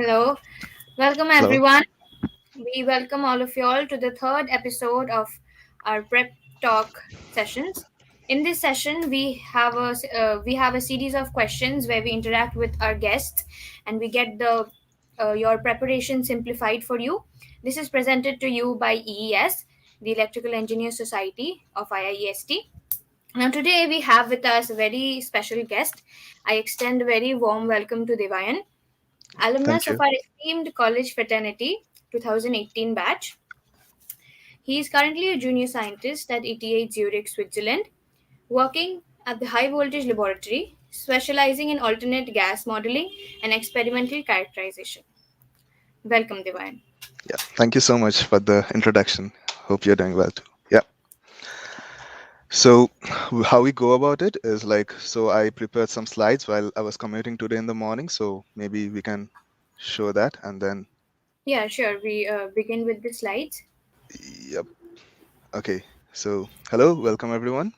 Hello, welcome Hello. everyone. We welcome all of you all to the third episode of our prep talk sessions. In this session, we have a series of questions where we interact with our guests and we get the your preparation simplified for you. This is presented to you by EES, the Electrical Engineers Society of IIEST. Now today we have with us a very special guest. I extend a very warm welcome to Devayan, alumnus Thank of you. our esteemed college fraternity 2018 batch. He is currently a junior scientist at ETH Zurich, Switzerland, working at the high voltage laboratory, specializing in alternate gas modeling and experimental characterization. Welcome, Devayan. Yeah. Thank you so much for the introduction. Hope you're doing well too. Yeah. So, how we go about it is like, so I prepared some slides while I was commuting today in the morning. So maybe we can show that and then, Yeah, sure. We begin with the slides. yep. Okay. So, hello, welcome everyone.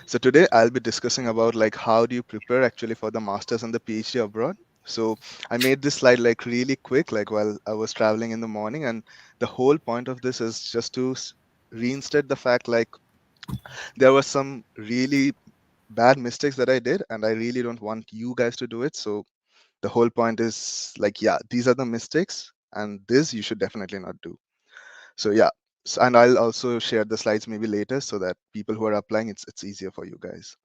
So today I'll be discussing about like how do you prepare actually for the masters and the PhD abroad. So I made this slide like really quick, like while I was traveling in the morning, and the whole point of this is just to reinstate the fact like there were some really bad mistakes that I did, and I really don't want you guys to do it. So the whole point is like, yeah, these are the mistakes, and this you should definitely not do. So yeah, and I'll also share the slides maybe later so that people who are applying, it's easier for you guys.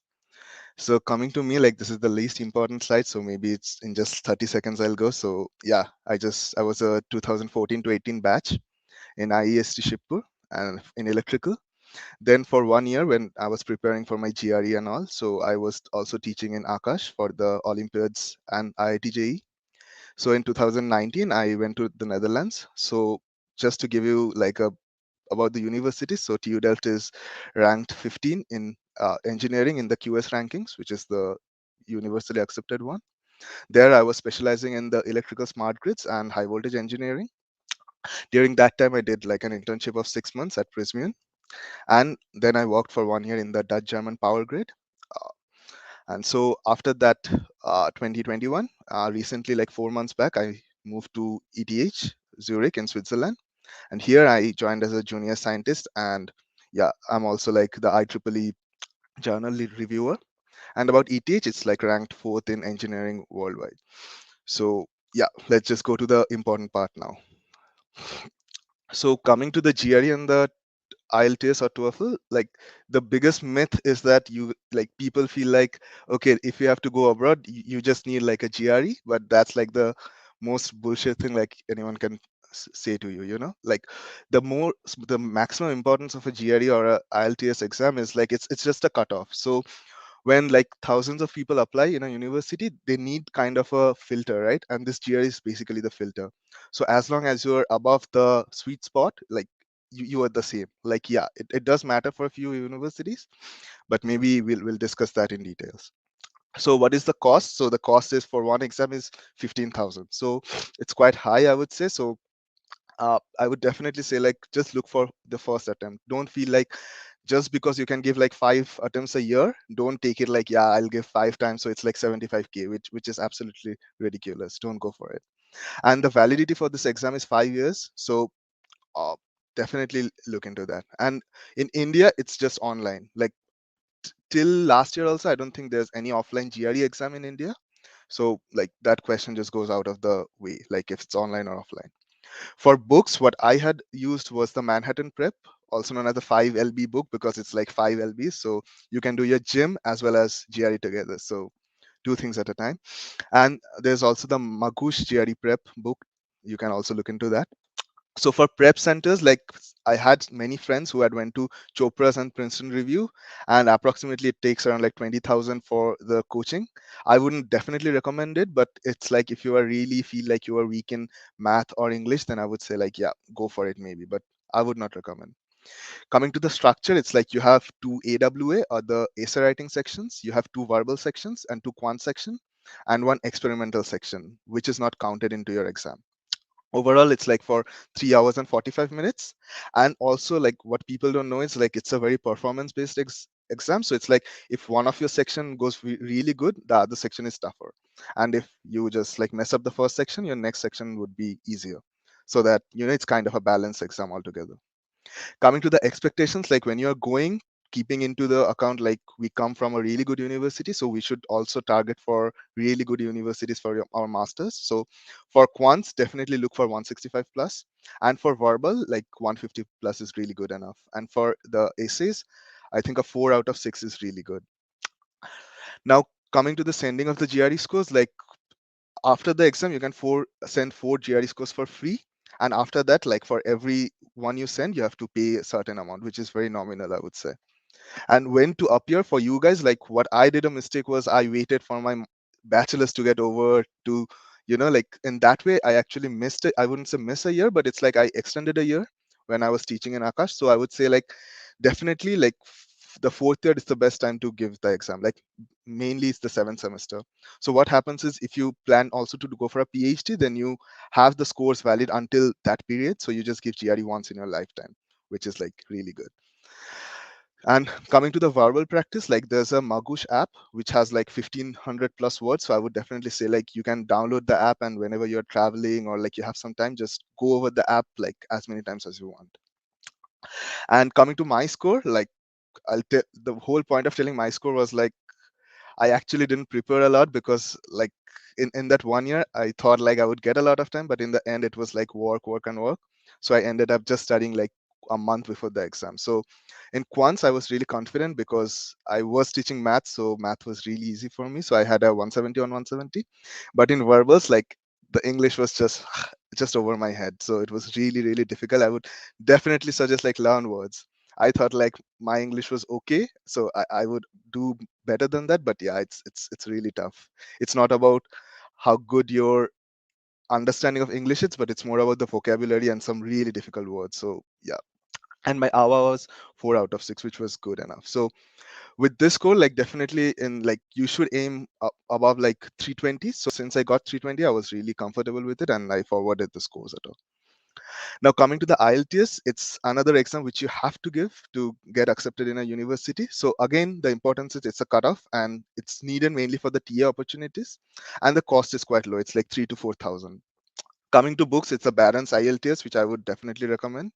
So coming to me, like this is the least important slide, so maybe it's in just 30 seconds I'll go. So yeah, I was a 2014 to 18 batch in IEST Shipur and in electrical. Then for 1 year when I was preparing for my GRE and all, so I was also teaching in Akash for the Olympiads and IIT JEE. So in 2019, I went to the Netherlands. So just to give you like a about the university, so TU Delft is ranked 15 in engineering in the QS rankings, which is the universally accepted one. There, I was specializing in the electrical smart grids and high voltage engineering. During that time, I did like an internship of 6 months at Prysmian, and then I worked for 1 year in the Dutch German power grid. Uh, and so after that, 2021, recently, like 4 months back, I moved to ETH Zurich in Switzerland, and here I joined as a junior scientist. And yeah, I'm also like the IEEE journal reviewer. And about ETH, it's like ranked fourth in engineering worldwide. So yeah, let's just go to the important part now. So coming to the GRE and the IELTS or TOEFL, like the biggest myth is that you like people feel like, okay, if you have to go abroad, you just need like a GRE, but that's like the most bullshit thing like anyone can say to you, you know, like the maximum importance of a GRE or a IELTS exam is like it's just a cutoff. So when like thousands of people apply in a university, they need kind of a filter, right? And this GRE is basically the filter. So as long as you're above the sweet spot, like you are the same. Like yeah, it does matter for a few universities, but maybe we'll discuss that in details. So what is the cost? So the cost is for one exam is 15,000. So it's quite high, I would say. So I would definitely say like just look for the first attempt. Don't feel like just because you can give like 5 attempts a year, don't take it like, yeah, I'll give 5 times, so it's like 75K, which is absolutely ridiculous. Don't go for it. And the validity for this exam is 5 years. So uh, definitely look into that. And in India, it's just online. Like till last year also, I don't think there's any offline GRE exam in India. So like that question just goes out of the way, like if it's online or offline. For books, what I had used was the Manhattan Prep, also known as the 5 LB book, because it's like 5 LBs. So you can do your gym as well as GRE together. So two things at a time. And there's also the Magoosh GRE Prep book. You can also look into that. So for prep centers, like I had many friends who had went to Chopra's and Princeton Review, and approximately it takes around like 20,000 for the coaching. I wouldn't definitely recommend it, but it's like if you are really feel like you are weak in math or English, then I would say like, yeah, go for it maybe, but I would not recommend. Coming to the structure, it's like you have two AWA or the essay writing sections, you have two verbal sections and two quant section, and one experimental section, which is not counted into your exam. Overall, it's like for 3 hours and 45 minutes. And also like what people don't know is like it's a very performance based exam. So it's like if one of your section goes really good, the other section is tougher. And if you just like mess up the first section, your next section would be easier. So that, it's kind of a balanced exam altogether. Coming to the expectations, like when you're going, keeping into the account, like we come from a really good university, so we should also target for really good universities for our masters. So for quants, definitely look for 165 plus, and for verbal, like 150 plus is really good enough. And for the essays, I think a 4 out of 6 is really good. Now, coming to the sending of the GRE scores, like after the exam you can send 4 GRE scores for free, and after that, like for every one you send, you have to pay a certain amount, which is very nominal, I would say. And when to appear for you guys, like what I did a mistake was I waited for my bachelor's to get over to, like in that way I actually missed it. I wouldn't say miss a year, but it's like I extended a year when I was teaching in Akash. So I would say like definitely like the fourth year is the best time to give the exam. Like mainly it's the seventh semester. So what happens is if you plan also to go for a PhD, then you have the scores valid until that period. So you just give GRE once in your lifetime, which is like really good. And coming to the verbal practice, like there's a Magush app which has like 1500 plus words. So I would definitely say like you can download the app, and whenever you're traveling or like you have some time, just go over the app like as many times as you want. And coming to my score, like the whole point of telling my score was like I actually didn't prepare a lot because like in that one year I thought like I would get a lot of time, but in the end it was like work, work and work. So I ended up just studying like a month before the exam. So in quants I was really confident because I was teaching math, so math was really easy for me. So I had a 170 on 170. But in verbals, like the English was just just over my head. So it was really, really difficult. I would definitely suggest like learn words. I thought like my English was okay, so I would do better than that. But yeah, it's really tough. It's not about how good your understanding of English is, but it's more about the vocabulary and some really difficult words. So yeah. And my AWA was 4 out of 6, which was good enough. So with this score, like definitely in like you should aim above like 320. So since I got 320, I was really comfortable with it, and I forwarded the scores at all. Now coming to the IELTS, it's another exam which you have to give to get accepted in a university. So again, the importance is it's a cutoff and it's needed mainly for the TA opportunities, and the cost is quite low. It's like 3 to 4,000. Coming to books, it's a Barron's IELTS, which I would definitely recommend.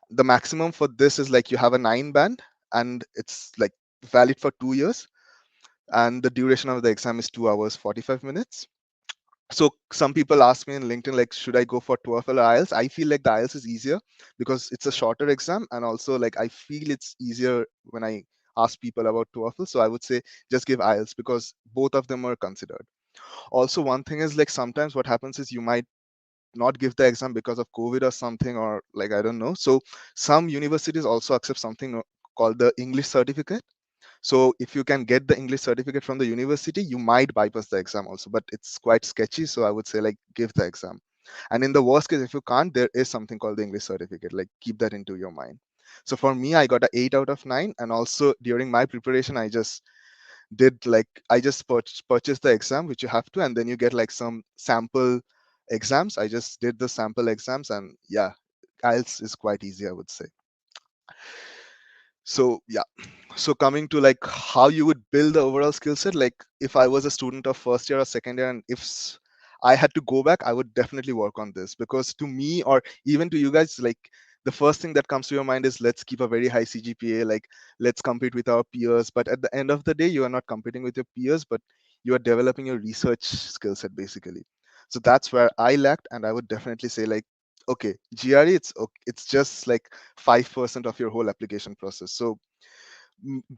The maximum for this is like you have a 9 band, and it's like valid for 2 years, and the duration of the exam is 2 hours 45 minutes. So some people ask me in LinkedIn, like, should I go for TOEFL or IELTS? I feel like the IELTS is easier because it's a shorter exam, and also like I feel it's easier when I ask people about TOEFL. So I would say just give IELTS because both of them are considered. Also, one thing is like sometimes what happens is you might not give the exam because of COVID or something, or like I don't know. So some universities also accept something called the English certificate. So if you can get the English certificate from the university, you might bypass the exam also, but it's quite sketchy. So I would say like give the exam. And in the worst case, if you can't, there is something called the English certificate. Like keep that into your mind. So for me, I got a 8 out of 9. And also during my preparation, I just did like I just purchased the exam, which you have to, and then you get like some sample exams. I just did the sample exams, and yeah, IELTS is quite easy, I would say. So yeah, so coming to like how you would build the overall skill set, like if I was a student of first year or second year, and if I had to go back, I would definitely work on this, because to me or even to you guys, like the first thing that comes to your mind is let's keep a very high Cgpa, like let's compete with our peers. But at the end of the day, you are not competing with your peers, but you are developing your research skill set basically. So that's where I lacked, and I would definitely say like, okay, GRE, it's just like 5% of your whole application process. So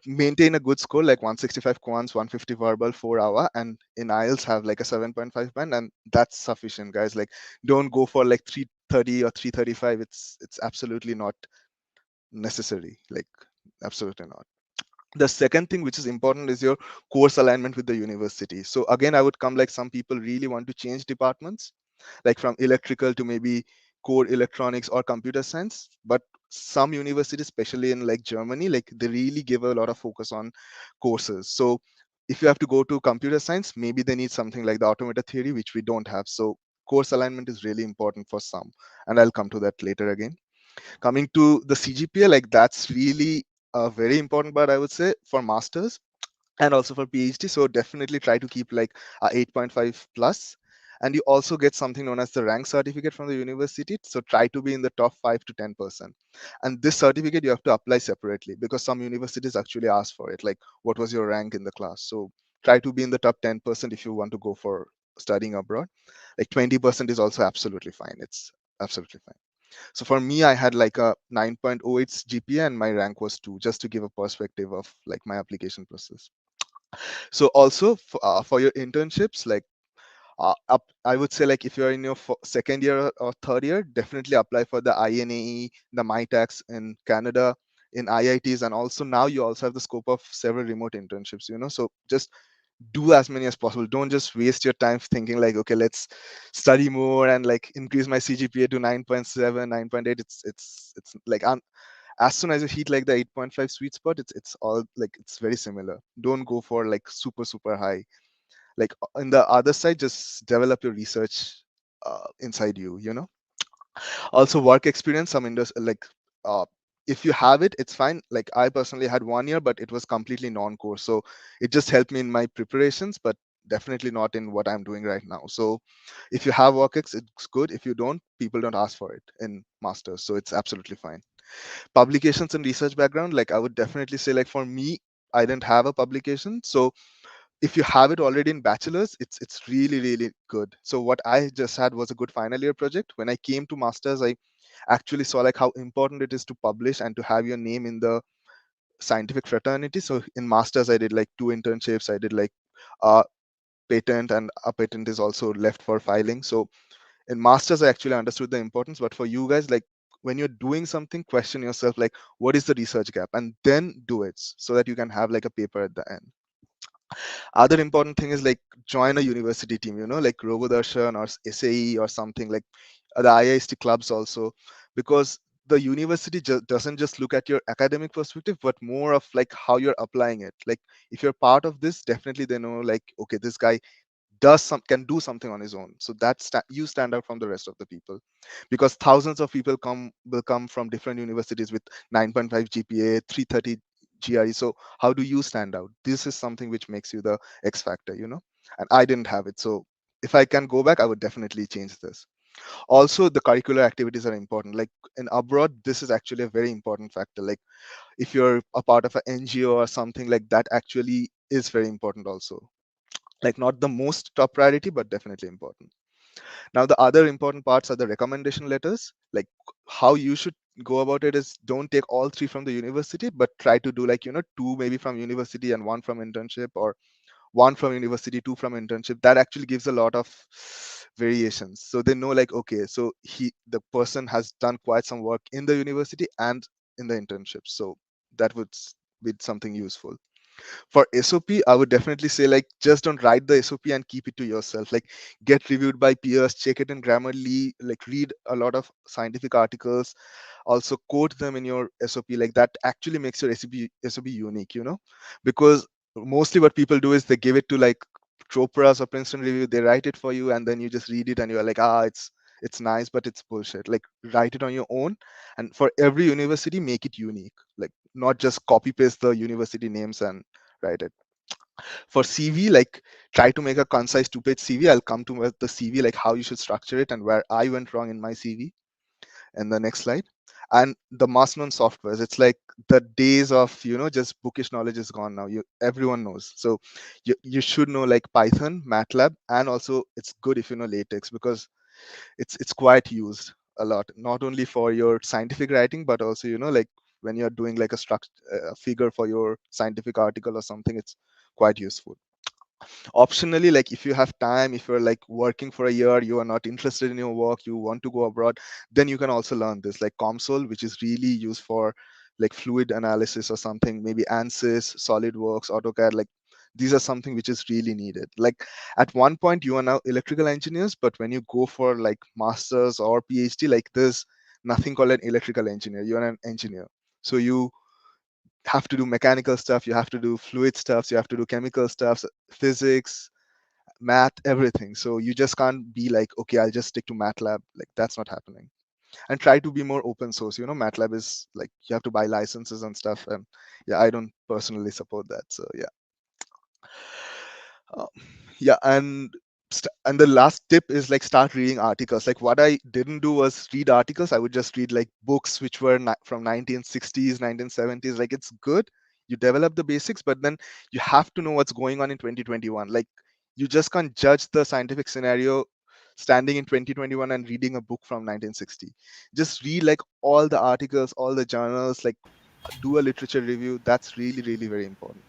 maintain a good score like 165 quants, 150 verbal, 4 hour, and in IELTS have like a 7.5 band, and that's sufficient, guys. Like don't go for like 330 or 335. It's absolutely not necessary. Like absolutely not. The second thing which is important is your course alignment with the university. So again, I would come like some people really want to change departments, like from electrical to maybe core electronics or computer science. But some universities, especially in like Germany, like they really give a lot of focus on courses. So if you have to go to computer science, maybe they need something like the automated theory, which we don't have. So course alignment is really important for some, and I'll come to that later again. Coming to the Cgpa, like that's really a very important part, I would say, for masters and also for PhD. So definitely try to keep like a 8.5 plus. And you also get something known as the rank certificate from the university. So try to be in the top 5 to 10%. And this certificate you have to apply separately because some universities actually ask for it. Like, what was your rank in the class? So try to be in the top 10% if you want to go for studying abroad. Like 20% is also absolutely fine. It's absolutely fine. So for me, I had like a 9.08 GPA and my rank was 2, just to give a perspective of like my application process. So also for your internships, like I would say like if you're in your second year or third year, definitely apply for the INAE, the MyTax in Canada, in IITs, and also now you also have the scope of several remote internships. So just do as many as possible. Don't just waste your time thinking like, okay, let's study more and like increase my CGPA to 9.7, 9.8. It's like as soon as you hit like the 8.5 sweet spot, it's all like it's very similar. Don't go for like super high. Like on the other side, just develop your research inside you. Also work experience, some industry like uh, if you have it, it's fine. Like I personally had 1 year, but it was completely non-course, so it just helped me in my preparations, but definitely not in what I'm doing right now. So if you have work it's good. If you don't, people don't ask for it in masters, so it's absolutely fine. Publications and research background, like I would definitely say, like for me, I didn't have a publication. So if you have it already in bachelor's, it's really good. So what I just had was a good final year project. When I came to masters, I actually saw like how important it is to publish and to have your name in the scientific fraternity. So in masters, I did like 2 internships. I did like a patent, and a patent is also left for filing. So in masters, I actually understood the importance. But for you guys, like when you're doing something, question yourself like, what is the research gap, and then do it so that you can have like a paper at the end. Other important thing is like join a university team, like Robodarshan or SAE or something, like the IIST clubs also, because the university doesn't just look at your academic perspective, but more of like how you're applying it. Like if you're part of this, definitely they know like, okay, this guy can do something on his own, so you stand out from the rest of the people, because thousands of people will come from different universities with 9.5 GPA, 330 GRE. So how do you stand out? This is something which makes you the X factor. And I didn't have it, so if I can go back, I would definitely change this. Also, the curricular activities are important. Like in abroad, this is actually a very important factor. Like if you're a part of an NGO or something, like that actually is very important also. Like not the most top priority, but definitely important. Now the other important parts are the recommendation letters. Like how you should go about it is, don't take all three from the university, but try to do like, two maybe from university and one from internship, or one from university, two from internship. That actually gives a lot of variations, so they know like, okay, so the person has done quite some work in the university and in the internship. So that would be something useful. For SOP, I would definitely say like, just don't write the SOP and keep it to yourself. Like get reviewed by peers, check it in Grammarly, like read a lot of scientific articles, also quote them in your SOP. Like that actually makes your SOP unique, because mostly what people do is they give it to like Chopra's or Princeton review, they write it for you, and then you just read it and you're like, it's nice, but it's bullshit. Like write it on your own, and for every university, make it unique. Like not just copy paste the university names and write it. For CV, like try to make a concise 2-page CV. I'll come to the CV, like how you should structure it and where I went wrong in my CV. And the next slide. And the must known softwares, it's like the days of just bookish knowledge is gone now. Everyone knows. So you should know like Python, MATLAB, and also it's good if you know LaTeX, because it's quite used a lot, not only for your scientific writing, but also like when you're doing like a structure, a figure for your scientific article or something, it's quite useful. Optionally, like if you have time, if you're like working for a year, you are not interested in your work, you want to go abroad, then you can also learn this like COMSOL, which is really used for like fluid analysis or something, maybe ANSYS, SolidWorks, AutoCAD. Like these are something which is really needed. Like at one point you are now electrical engineers, but when you go for like masters or PhD, like there's nothing called an electrical engineer. You're an engineer, so you have to do mechanical stuff, you have to do fluid stuff, you have to do chemical stuff, physics, math, everything. So you just can't be like, okay, I'll just stick to MATLAB. Like that's not happening. and try to be more open source. MATLAB is like you have to buy licenses and stuff, and yeah, I don't personally support that. So yeah. Uh, yeah, and the last tip is like start reading articles. Like what I didn't do was read articles. I would just read like books which were from 1960s, 1970s. Like it's good. You develop the basics, but then you have to know what's going on in 2021. Like you just can't judge the scientific scenario standing in 2021 and reading a book from 1960. Just read like all the articles, all the journals, like do a literature review. That's really, really very important.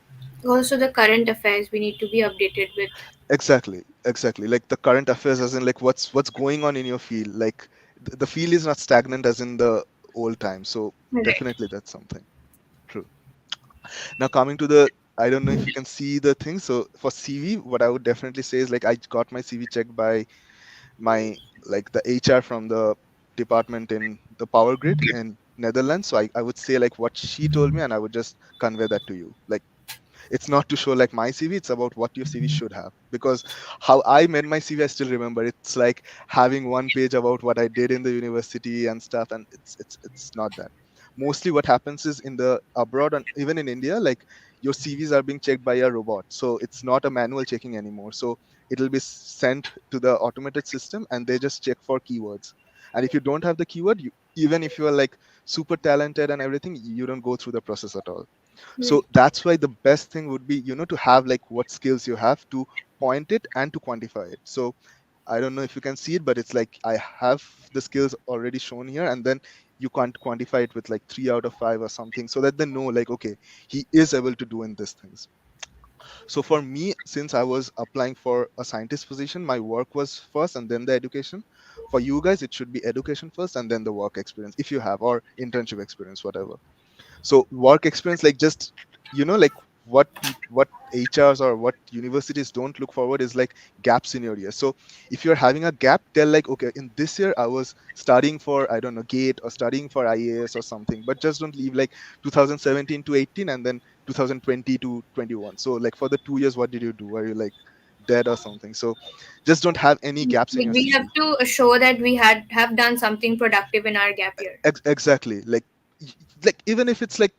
Also, the current affairs we need to be updated with. Exactly. Like the current affairs, as in like what's going on in your field. Like the field is not stagnant as in the old time. So Right. definitely that's something true. Now coming to the, I don't know if you can see the thing. So for CV, what I would definitely say is like I got my CV checked by my like the HR from the department in the power grid in Netherlands. So I would say like what she told me, and I would just convey that to you. Like it's not to show like my CV, it's about what your CV should have. Because how I made my CV, I still remember. It's like having one page about what I did in the university and stuff, and it's not that. Mostly what happens is in the abroad and even in India, like your CVs are being checked by a robot, so it's not a manual checking anymore. So it'll be sent to the automated system and they just check for keywords. And if you don't have the keyword, even if you are like super talented and everything, you don't go through the process at all. Right. So that's why the best thing would be, to have like what skills you have to point it and to quantify it. So I don't know if you can see it, but it's like I have the skills already shown here, and then you can't quantify it with like 3 out of 5 or something, so that they know like, okay, he is able to do in these things. So for me, since I was applying for a scientist position, my work was first and then the education. For you guys, it should be education first and then the work experience if you have, or internship experience, whatever. So work experience, like just like what HRs or what universities don't look forward is like gaps in your year. So if you're having a gap, tell like, okay, in this year I was studying for, I don't know, gate or studying for IAS or something, but just don't leave like 2017 to 18 and then 2020 to 21. So like for the 2 years, what did you do? Were you like dead or something? So just don't have any gaps in Like your we have CV. to show that we have done something productive in our gap year. Exactly. Y- like even if it's like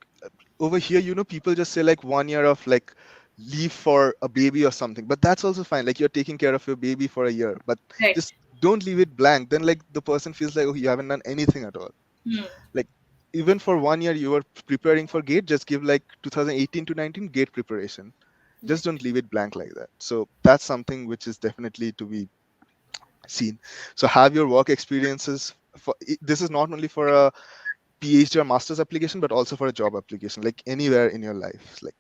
over here, people just say like 1 year of like leave for a baby or something, but that's also fine. Like you're taking care of your baby for a year, but Right. just don't leave it blank. Then like the person feels like, oh, you haven't done anything at all. Hmm. Like even for 1 year you were preparing for gate, just give like 2018 to 19 gate preparation. Just Right. don't leave it blank like that. So that's something which is definitely to be seen. So have your work experiences. This is not only for a PhD or master's application, but also for a job application, like anywhere in your life. Like,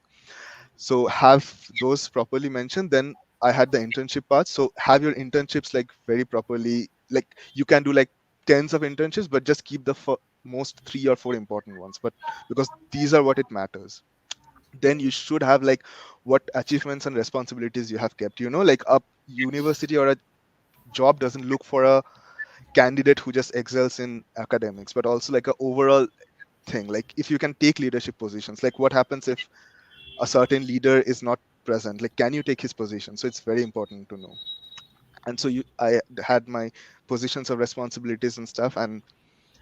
so have those properly mentioned. Then I had the internship part. So have your internships like very properly. Like you can do like tens of internships, but just keep the most 3 or 4 important ones. But because these are what it matters. Then you should have like what achievements and responsibilities you have kept. Like a university or a job doesn't look for a candidate who just excels in academics, but also like a overall thing. Like if you can take leadership positions, like what happens if a certain leader is not present, like can you take his position? So it's very important to know. And so I had my positions of responsibilities and stuff. And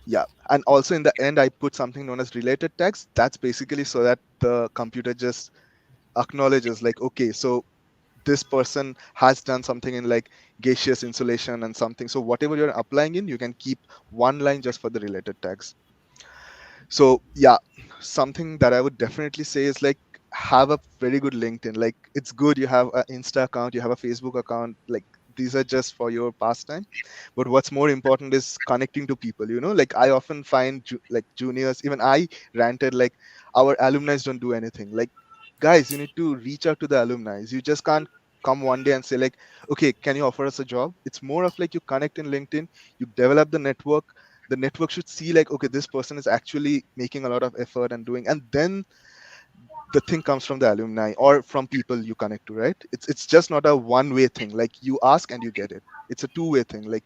yeah, and also in the end I put something known as related tags. That's basically so that the computer just acknowledges like, okay, so this person has done something in like gaseous insulation and something. So whatever you're applying in, you can keep one line just for the related tags. So yeah, something that I would definitely say is like have a very good LinkedIn. Like it's good you have an Insta account, you have a Facebook account. Like these are just for your pastime. But what's more important is connecting to people. Like I often find like juniors, even I ranted like our alumni don't do anything. Like guys, you need to reach out to the alumni. You just can't come one day and say like, okay, can you offer us a job? It's more of like you connect in LinkedIn, you develop the network should see like, okay, this person is actually making a lot of effort and doing, and then the thing comes from the alumni or from people you connect to, right? It's just not a one way thing, like you ask and you get it. It's a two-way thing. Like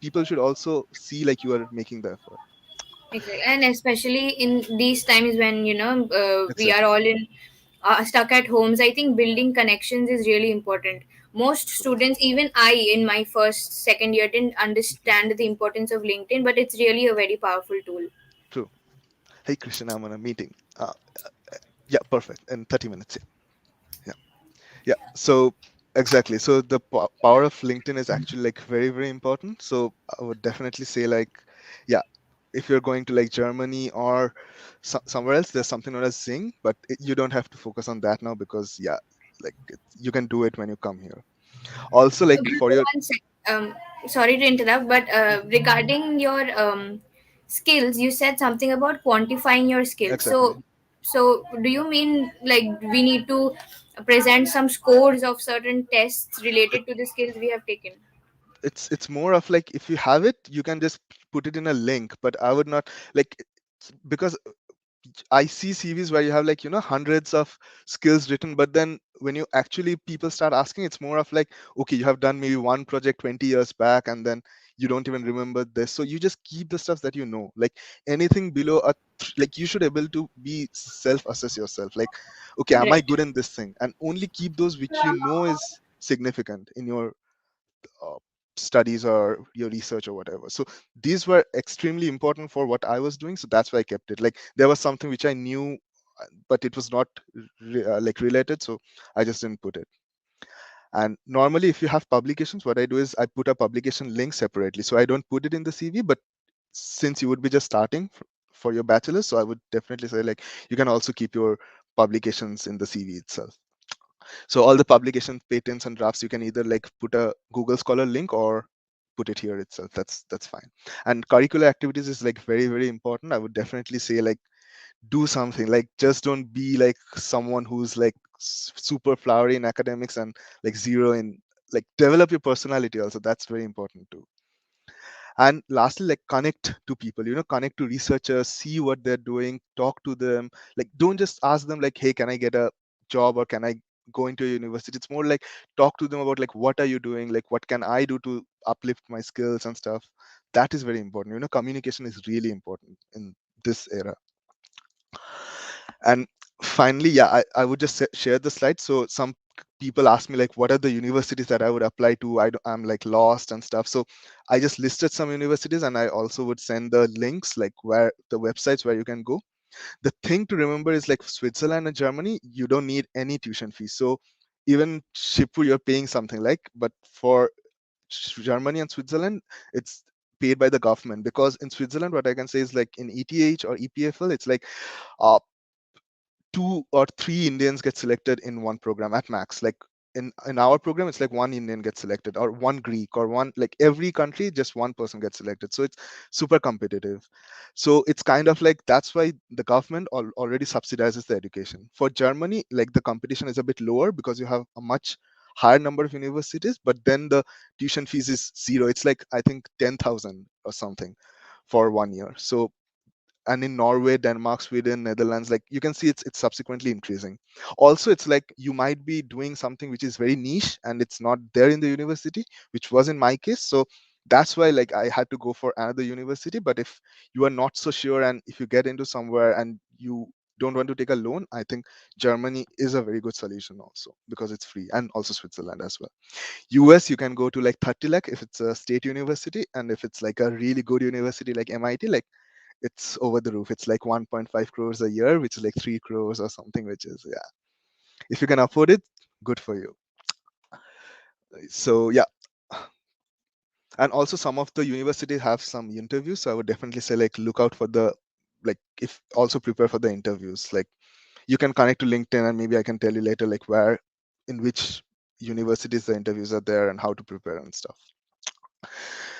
people should also see like you are making the effort. Exactly. And especially in these times when we are Exactly. all in stuck at homes, I think building connections is really important. Most True. students, even I in my first second year, didn't understand the importance of LinkedIn, but it's really a very powerful tool. True. Hey, Christian, I'm on a meeting. Yeah, perfect. In 30 minutes. Yeah. Yeah. So exactly. So the power of LinkedIn is actually like very, very important. So I would definitely say like, yeah, if you're going to like Germany or somewhere else, there's something known as Zing, but you don't have to focus on that now because yeah, like you can do it when you come here. Also, like for Before your one sec, sorry to interrupt, but regarding your skills, you said something about quantifying your skills. exactly, So do you mean like we need to present some scores of certain tests it, related to the skills we have taken? it's more of like if you have it, you can just put it in a link. But I would not like because I see CVs where you have like hundreds of skills written, but then when you actually people start asking, it's more of like, okay, you have done maybe one project 20 years back, and then you don't even remember this. So you just keep the stuff that you know. Like anything below like you should able to be self-assess yourself. Like, okay, am I Right. good in this thing? And only keep those which you know is significant in your uh, studies or your research or whatever. So these were extremely important for what I was doing. So that's why I kept it. Like there was something which I knew, but it was not like related. So I just didn't put it. And normally, if you have publications, what I do is I put a publication link separately. So I don't put it in the CV, but since you would be just starting for your bachelor's, so I would definitely say like you can also keep your publications in the CV itself. So all the publication patents and drafts, you can either like put a Google Scholar link or put it here itself. That's fine. And curricular activities is like very, very important. I would definitely say like do something. Like just don't be like someone who's like super flowery in academics and like zero in like develop your personality also. That's very important too. And lastly, like connect to people, connect to researchers, see what they're doing, talk to them. Like don't just ask them like, hey, can I get a job or can I go into a university? It's more like talk to them about like what are you doing, like what can I do to uplift my skills and stuff. That is very important. Communication is really important in this era. And finally, yeah, I would just share the slide. So some people ask me like, what are the universities that I would apply to? I'm like lost and stuff. So I just listed some universities, and I also would send the links, like where the websites where you can go. The thing to remember is like Switzerland and Germany, you don't need any tuition fees. So even Shipur, you're paying something like, but for Germany and Switzerland, it's paid by the government. Because in Switzerland, what I can say is like in ETH or EPFL, it's like uh, two or three Indians get selected in one program at max. Like in our program, it's like one Indian gets selected, or one Greek, or one, like every country, just one person gets selected. So it's super competitive. So it's kind of like that's why the government already subsidizes the education. For Germany, like the competition is a bit lower because you have a much higher number of universities, but then the tuition fees is zero. It's like I think 10,000 or something for 1 year. So and in Norway, Denmark, Sweden, Netherlands, like you can see it's subsequently increasing. Also, it's like you might be doing something which is very niche and it's not there in the university, which was in my case. So that's why like I had to go for another university. But if you are not so sure and if you get into somewhere and you don't want to take a loan, I think Germany is a very good solution also because it's free, and also Switzerland as well. US, you can go to like 30 lakh if it's a state university, and if it's like a really good university like MIT, like it's over the roof. It's like 1.5 crores a year, which is like 3 crores or something, which is, yeah. If you can afford it, good for you. So, yeah. And also, some of the universities have some interviews. So, I would definitely say, like, look out for like, if also prepare for the interviews. Like, you can connect to LinkedIn, and maybe I can tell you later, like, in which universities the interviews are there and how to prepare and stuff.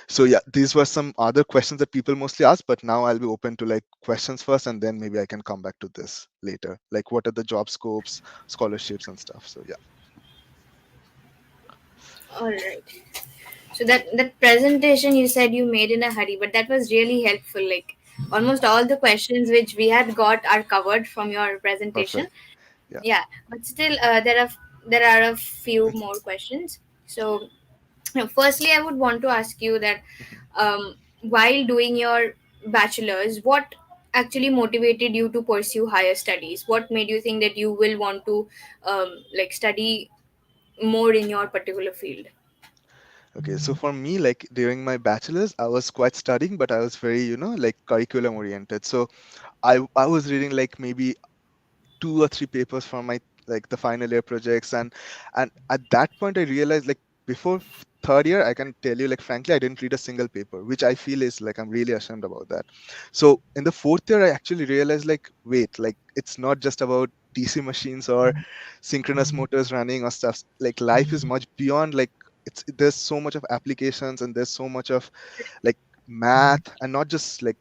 So yeah, these were some other questions that people mostly ask, but now I'll be open to like questions first, and then maybe I can come back to this later. Like what are the job scopes, scholarships and stuff. So yeah, All right. So that presentation you said you made in a hurry, but that was really helpful. Like almost all the questions which we had got are covered from your presentation. perfect. Yeah. Yeah, but still, there are a few more questions. So, firstly, I would want to ask you that Mhm. while doing your bachelor's, what actually motivated you to pursue higher studies? What made you think that you will want to like study more in your particular field? Okay, so for me, like during my bachelor's, I was quite studying, but I was very, like curriculum oriented. So I was reading like maybe two or three papers for my like the final year projects, and at that point I realized like before third year I can tell you like frankly I didn't read a single paper, which I feel is like I'm really ashamed about that. So in the fourth year I actually realized like wait, like it's not just about DC machines or synchronous motors running or stuff. Like life is much beyond like there's so much of applications and there's so much of like math, and not just like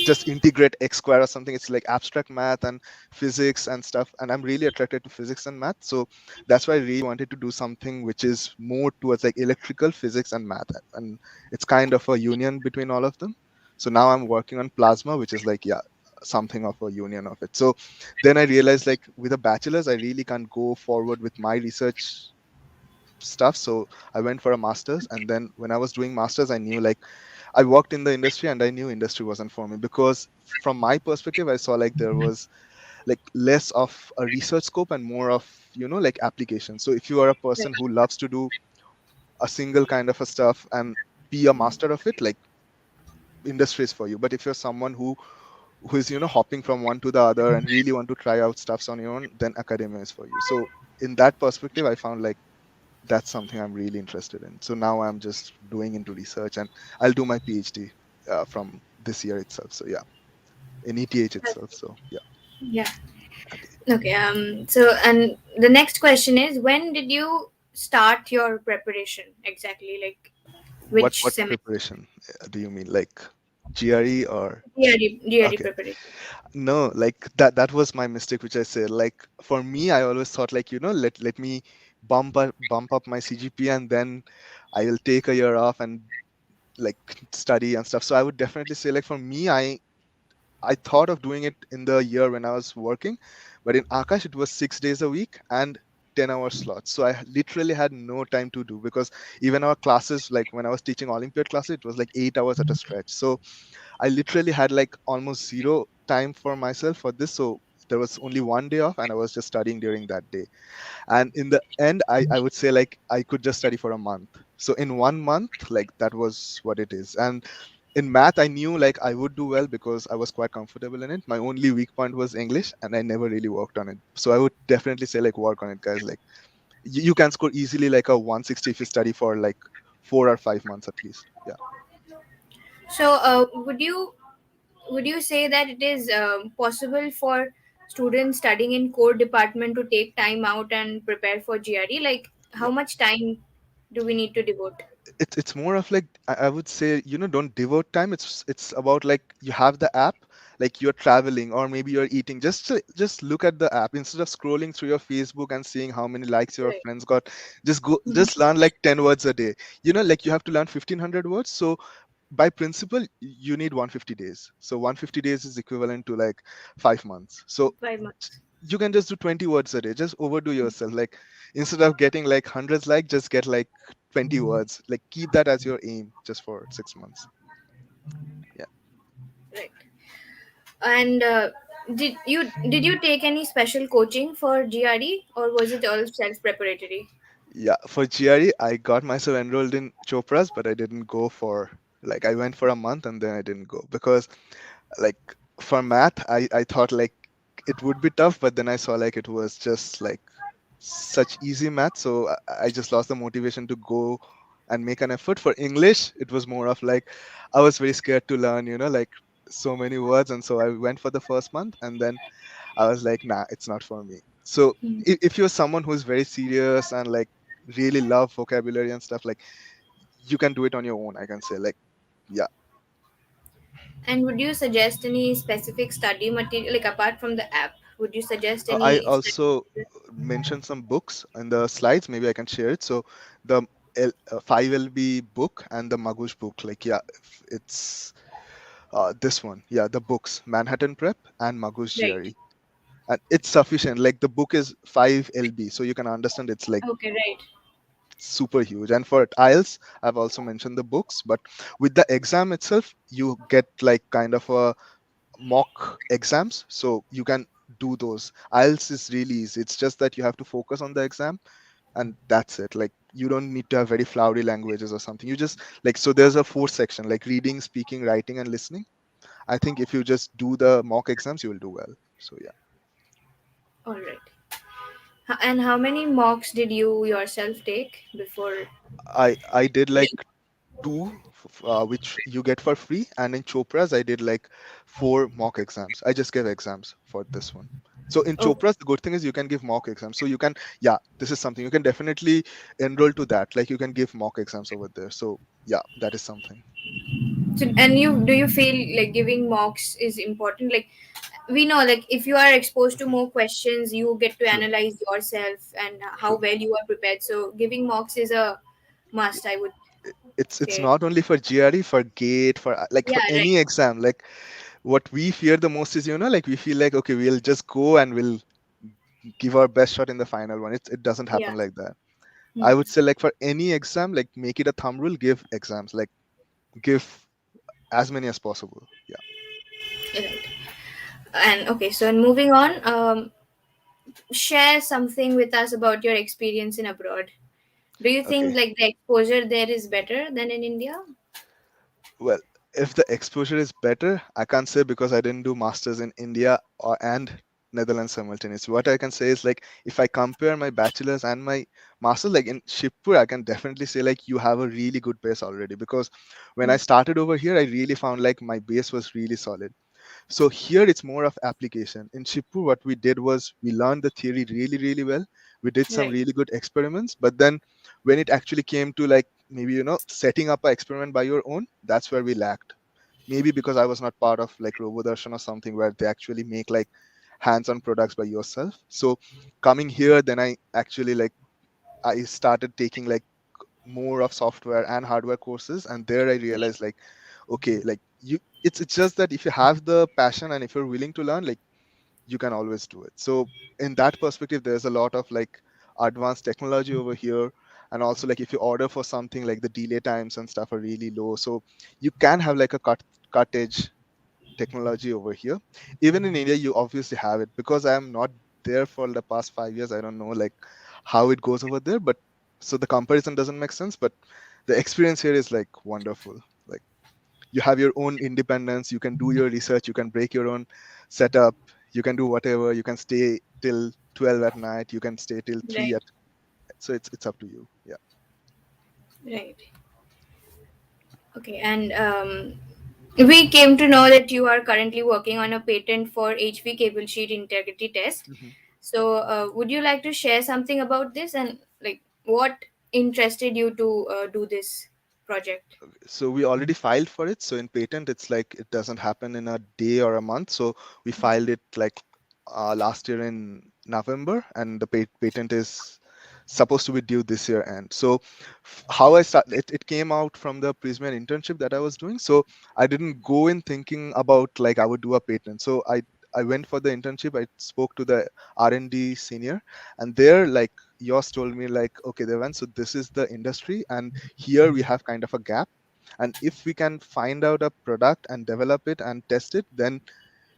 just integrate x square or something. It's like abstract math and physics and stuff, and I'm really attracted to physics and math. So that's why I really wanted to do something which is more towards like electrical physics and math, and it's kind of a union between all of them. So now I'm working on plasma, which is like yeah, something of a union of it. So then I realized like with a bachelor's I really can't go forward with my research stuff, so I went for a master's. And then when I was doing masters, I knew like I worked in the industry and I knew industry wasn't for me, because from my perspective I saw like there was like less of a research scope and more of like application. So if you are a Right. person who loves to do a single kind of a stuff and be a master of it, like industry is for you. But if you're someone who is hopping from one to the other and really want to try out stuffs on your own, then academia is for you. So in that perspective I found like that's something I'm really interested in. So now I'm just doing into research, and I'll do my PhD from this year itself. So yeah, in ETH itself. So yeah. Yeah. Okay. Okay. So, and the next question is, when did you start your preparation exactly? Like, which What semester? preparation do you mean? Like GRE or GRE okay? preparation. No, like that was my mistake, which I said. Like for me, I always thought like let me bump up my CGP, and then I will take a year off and like study and stuff. So I would definitely say like for me, I thought of doing it in the year when I was working, but in Akash it was 6 days a week and 10-hour slots. So I literally had no time to do, because even our classes, like when I was teaching Olympiad classes, it was like 8 hours at a stretch. So I literally had like almost zero time for myself for this. So there was only one day off and I was just studying during that day. And in the end, I would say like I could just study for a month. So in 1 month, like that was what it is. And in math I knew like I would do well because I was quite comfortable in it. My only weak point was English and I never really worked on it. So I would definitely say like work on it, guys. Like you can score easily like a 160 if you study for like 4 or 5 months at least. Yeah. So, would you say that it is possible for students studying in core department to take time out and prepare for GRE? Like, how much time do we need to devote? It's more of like I would say don't devote time. It's about like you have the app, like you're traveling or maybe you're eating, just look at the app instead of scrolling through your Facebook and seeing how many likes your Right. friends got. Just Mhm. learn like 10 words a day. Like you have to learn 1500 words. So by principle you need 150 days. So 150 days is equivalent to like 5 months. So 5 months. you can just do 20 words a day. Just overdo yourself. Like instead of getting like hundreds, like just get like 20 words. Like keep that as your aim just for 6 months. Yeah. Right. And did you take any special coaching for GRE, or was it all self preparatory? Yeah, for GRE I got myself enrolled in Chopra's, but I didn't go for like I went for a month and then I didn't go because like for math I thought like it would be tough, but then I saw like it was just like such easy math, so I just lost the motivation to go and make an effort. For English it was more of like I was very scared to learn like so many words, and so I went for the first month and then I was like nah, it's not for me. So Hmm. if you're someone who's very serious and like really love vocabulary and stuff, like you can do it on your own, I can say. Like yeah. And would you suggest any specific study material, like apart from the app? Would you suggest I any study also material? mentioned some books in the slides. Maybe I can share it. So the 5LB book and the Magush book, like yeah, it's this one. Yeah, the books Manhattan Prep and Magush Right. GRE, and it's sufficient. Like the book is 5 LB, so you can understand it's like Okay, right. super huge. And for IELTS, I've also mentioned the books, but with the exam itself, you get like kind of a mock exams, so you can do those. IELTS is really easy. It's just that you have to focus on the exam, and that's it. Like you don't need to have very flowery languages or something. You just like, so there's a fourth section like reading, speaking, writing, and listening. I think if you just do the mock exams, you will do well. So yeah, All right. And how many mocks did you yourself take before? I did like two, which you get for free, and in Chopra's I did like four mock exams. I just gave exams for this one. So in Oh, Chopra's, the good thing is you can give mock exams. So you can, yeah, this is something you can definitely enroll to that. Like you can give mock exams over there. So yeah, that is something. so, and you do you feel like giving mocks is important? Like we know, like if you are exposed to Mhm. more questions, you get to True, analyze yourself and how true. well you are prepared. So giving mocks is a must, I would It's say. not only for GRE, for GATE, for like Yeah, for right. any exam. Like what we fear the most is, like we feel like, okay, we'll just go and we'll give our best shot in the final one. It doesn't Yeah. happen like that. I Hmm. would say like for any exam, like make it a thumb rule, give exams, like give as many as possible. Yeah. Right. And okay, so moving on, share something with us about your experience in abroad. Do you think Okay. like the exposure there is better than in India? Well, if the exposure is better, I can't say because I didn't do masters in India or and Netherlands simultaneously. What I can say is like if I compare my bachelor's and my master's, like in Shipur, I can definitely say like you have a really good base already because when I Hmm. started over here, I really found like my base was really solid. So here it's more of application. In Shipur, what we did was we learned the theory really, really well. We did some Right. really good experiments, but then when it actually came to like maybe setting up an experiment by your own, that's where we lacked. Maybe because I was not part of like Robodarshan or something where they actually make like hands-on products by yourself. So coming here, then I actually like I started taking like more of software and hardware courses, and there I realized like okay, like it's just that if you have the passion and if you're willing to learn, like you can always do it. So in that perspective, there's a lot of like advanced technology over here, and also like if you order for something, like the delay times and stuff are really low, so you can have like a cut edge technology over here. Even in India, you obviously have it. Because I am not there for the past 5 years, I don't know like how it goes over there, but so the comparison doesn't make sense, but the experience here is like wonderful. Like you have your own independence, you can do your research, you can break your own setup, you can do whatever, you can stay till 12 at night, you can stay till 3 Right. at, so it's up to you. Yeah. Right. Okay. And we came to know that you are currently working on a patent for HV cable sheet integrity test. Mhm. So, would you like to share something about this and like what interested you to do this project? So we already filed for it. So in patent, it's like it doesn't happen in a day or a month. So we filed it like last year in November, and the patent is supposed to be due this year end. So how I started it came out from the Prysmian internship that I was doing. So I didn't go in thinking about like I would do a patent. So I went for the internship. I spoke to the R&D senior, and there like yours told me like, okay, Devan, so this is the industry, and here we have kind of a gap, and if we can find out a product and develop it and test it, then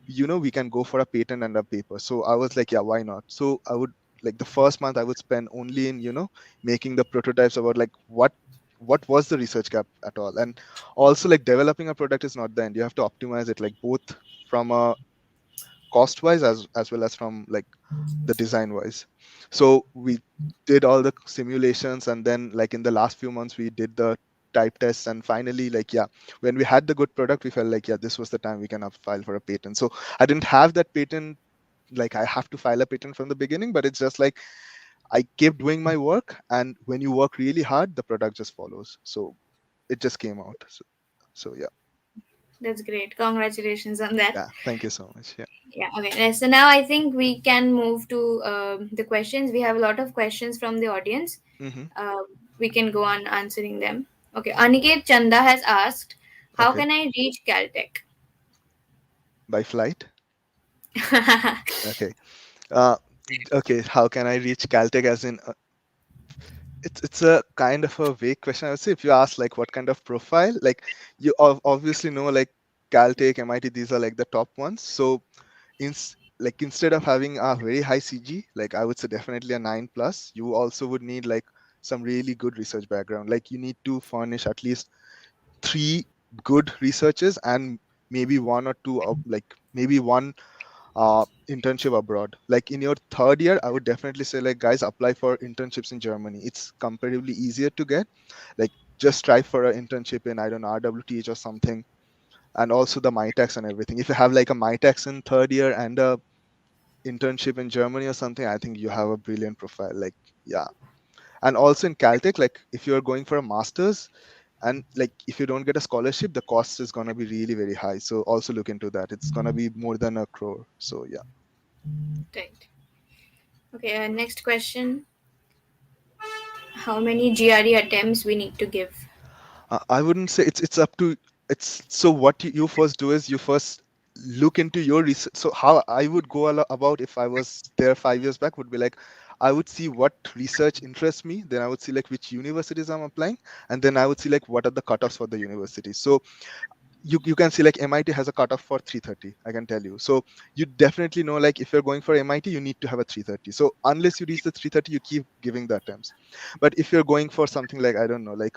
we can go for a patent and a paper. So I was like, yeah, why not? So I would like the first month I would spend only in making the prototypes about like what was the research gap at all. And also like developing a product is not the end. You have to optimize it like both from a cost wise as well as from like the design wise. So we did all the simulations, and then like in the last few months we did the type tests, and finally like yeah, when we had the good product, we felt like yeah, this was the time we can file for a patent. So I didn't have that patent, like I have to file a patent from the beginning, but it's just like I kept doing my work, and when you work really hard, the product just follows. So it just came out. So yeah. That's great. Congratulations on that. Yeah, thank you so much. Yeah. Yeah. Okay. So now I think we can move to the questions. We have a lot of questions from the audience. Hmm. Uh, we can go on answering them. Okay. Aniket Chanda has asked, "How Okay. can I reach Caltech?" By flight. Okay. uh okay, how can I reach Caltech? As in it's a kind of a vague question, I would say. If you ask like what kind of profile, like you obviously know like Caltech, MIT, these are like the top ones. So like instead of having a very high CG, like I would say definitely a 9 plus, you also would need like some really good research background. Like you need to furnish at least three good researchers and maybe one or two, like maybe one internship abroad. Like in your third year, I would definitely say like guys apply for internships in Germany. It's comparatively easier to get. Like just try for an internship in, I don't know, RWTH or something, and also the MyTax and everything. If you have like a MyTax in third year and a internship in Germany or something, I think you have a brilliant profile. Like, yeah. And also in Caltech, like if you're going for a master's and like if you don't get a scholarship, the cost is gonna be really very high. So also look into that. It's gonna be more than a crore. So yeah. Right. Okay, next question. How many GRE attempts we need to give? I wouldn't say it's up to it's so what you first do is you first look into your research. So how I would go about if I was there 5 years back would be like I would see what research interests me, then I would see like which universities I'm applying, and then I would see like what are the cutoffs for the universities. So you can see like MIT has a cutoff for 330. I can tell you. So you definitely know like if you're going for MIT, you need to have a 330. So unless you reach the 330, you keep giving the attempts. But if you're going for something like I don't know, like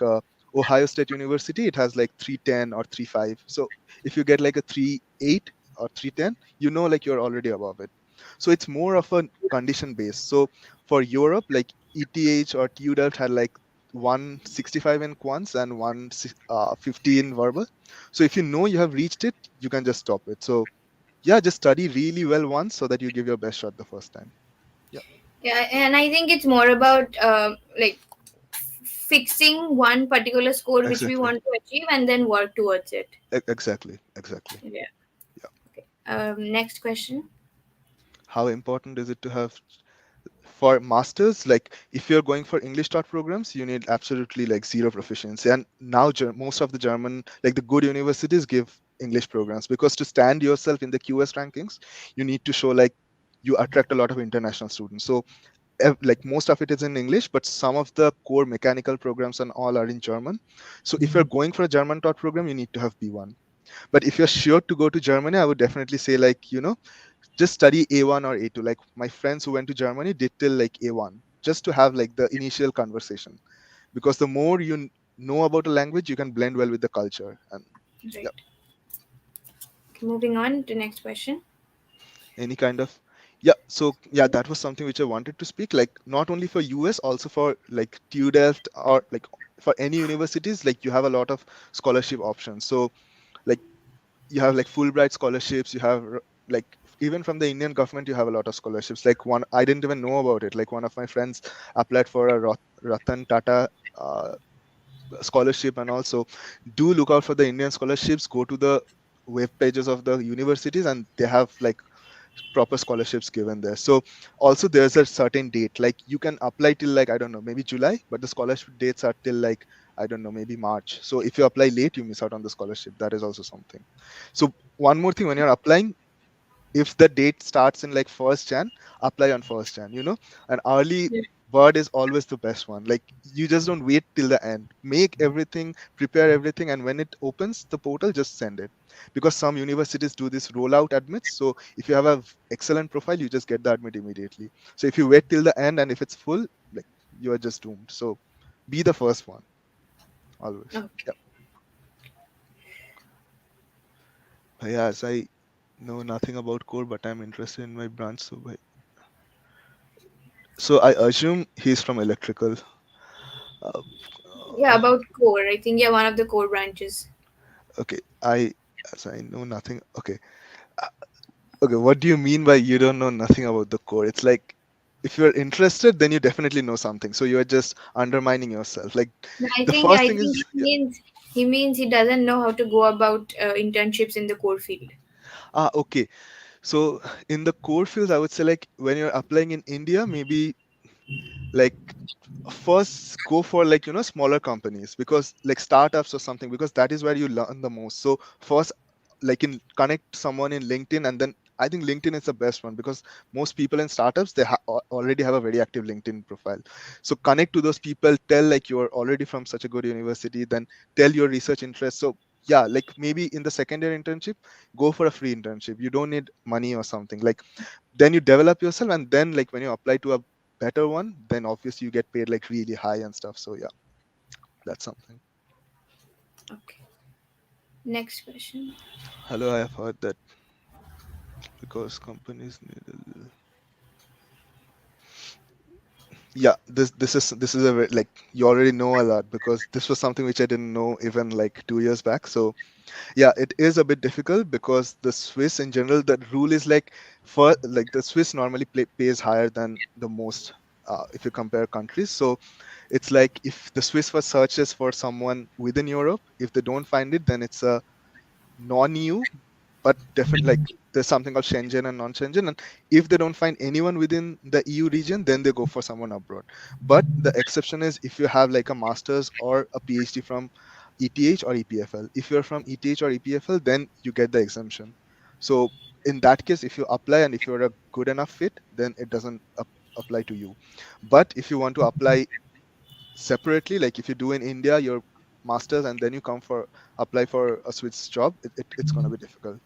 Ohio State University, it has like 310 or 35. So if you get like a 38 or 310, you know like you're already above it. So it's more of a condition based. So for Europe, like ETH or TU Delft had like 165 in quants and 150 in verbal. So if you know you have reached it, you can just stop it. So yeah, just study really well once so that you give your best shot the first time. Yeah, Yeah, and I think it's more about like fixing one particular score which we exactly. want to achieve and then work towards it. Exactly. Exactly. Yeah. Yeah. Okay. Next question. How important is it to have for masters? Like if you're going for English taught programs, you need absolutely like zero proficiency. And now most of the German, like the good universities give English programs because to stand yourself in the QS rankings, you need to show like you attract a lot of international students. So like most of it is in English, but some of the core mechanical programs and all are in German. So if you're going for a German taught program, you need to have B1. But if you're sure to go to Germany, I would definitely say like, just study A1 or A2. Like my friends who went to Germany did till like A1, just to have like the initial conversation. Because the more you know about a language, you can blend well with the culture. And yeah, Right. Okay, moving on to next question. any kind of yeah. So yeah, that was something which I wanted to speak. Like not only for US, also for like TU Delft or like for any universities, like you have a lot of scholarship options. So like you have like Fulbright scholarships, you have like even from the Indian government you have a lot of scholarships. Like one I didn't even know about it. Like one of my friends applied for a Ratan Tata scholarship. And also do look out for the Indian scholarships. Go to the web pages of the universities and they have like proper scholarships given there. So also there's a certain date, like you can apply till like I don't know, maybe July, but the scholarship dates are till like I don't know, maybe March. So if you apply late, you miss out on the scholarship. That is also something. So one more thing, when you're applying, if the date starts in like 1st Jan, apply on 1st Jan, an early Yeah. bird is always the best one. Like you just don't wait till the end, make everything, prepare everything, and when it opens the portal, just send it. Because some universities do this rollout admits, so if you have a excellent profile, you just get the admit immediately. So if you wait till the end and if it's full, like you are just doomed. So be the first one always. Okay. Yeah. Yes, I know nothing about core, but I'm interested in my branch. So I assume he's from electrical. Uh, Yeah, uh, about core. I think yeah, one of the core branches. okay, as I know nothing. Okay, uh, okay. What do you mean by you don't know nothing about the core? It's like if you're interested, then you definitely know something. So you're just undermining yourself. Like I the think first I thing think is, yeah, he means he doesn't know how to go about internships in the core field. okay. So in the core fields, I would say like when you're applying in India, maybe like first go for like smaller companies, because like startups or something, because that is where you learn the most. So first, like in connect someone in LinkedIn, and then I think LinkedIn is the best one, because most people in startups they already have a very active LinkedIn profile. So connect to those people, tell like you're already from such a good university, then tell your research interests. So yeah, like maybe in the second year internship, go for a free internship. You don't need money or something. Like then you develop yourself, and then like when you apply to a better one, then obviously you get paid like really high and stuff. So yeah, that's something. Okay. Next question. Hello, I have heard that because companies need yeah, this is like you already know a lot, because this was something which I didn't know even like 2 years back. So yeah, it is a bit difficult because the Swiss in general, the rule is like, for like the Swiss normally pays higher than the most, if you compare countries. So it's like if the Swiss first searches for someone within Europe, if they don't find it, then it's a non-EU, but definitely like there's something called Shenzhen and non-Shenzhen. And if they don't find anyone within the EU region, then they go for someone abroad. But the exception is if you have like a master's or a PhD from ETH or EPFL. If you're from ETH or EPFL, then you get the exemption. So in that case, if you apply and if you're a good enough fit, then it doesn't apply to you. But if you want to apply separately, like if you do in India your masters and then you come for apply for a Swiss job, it's going to be difficult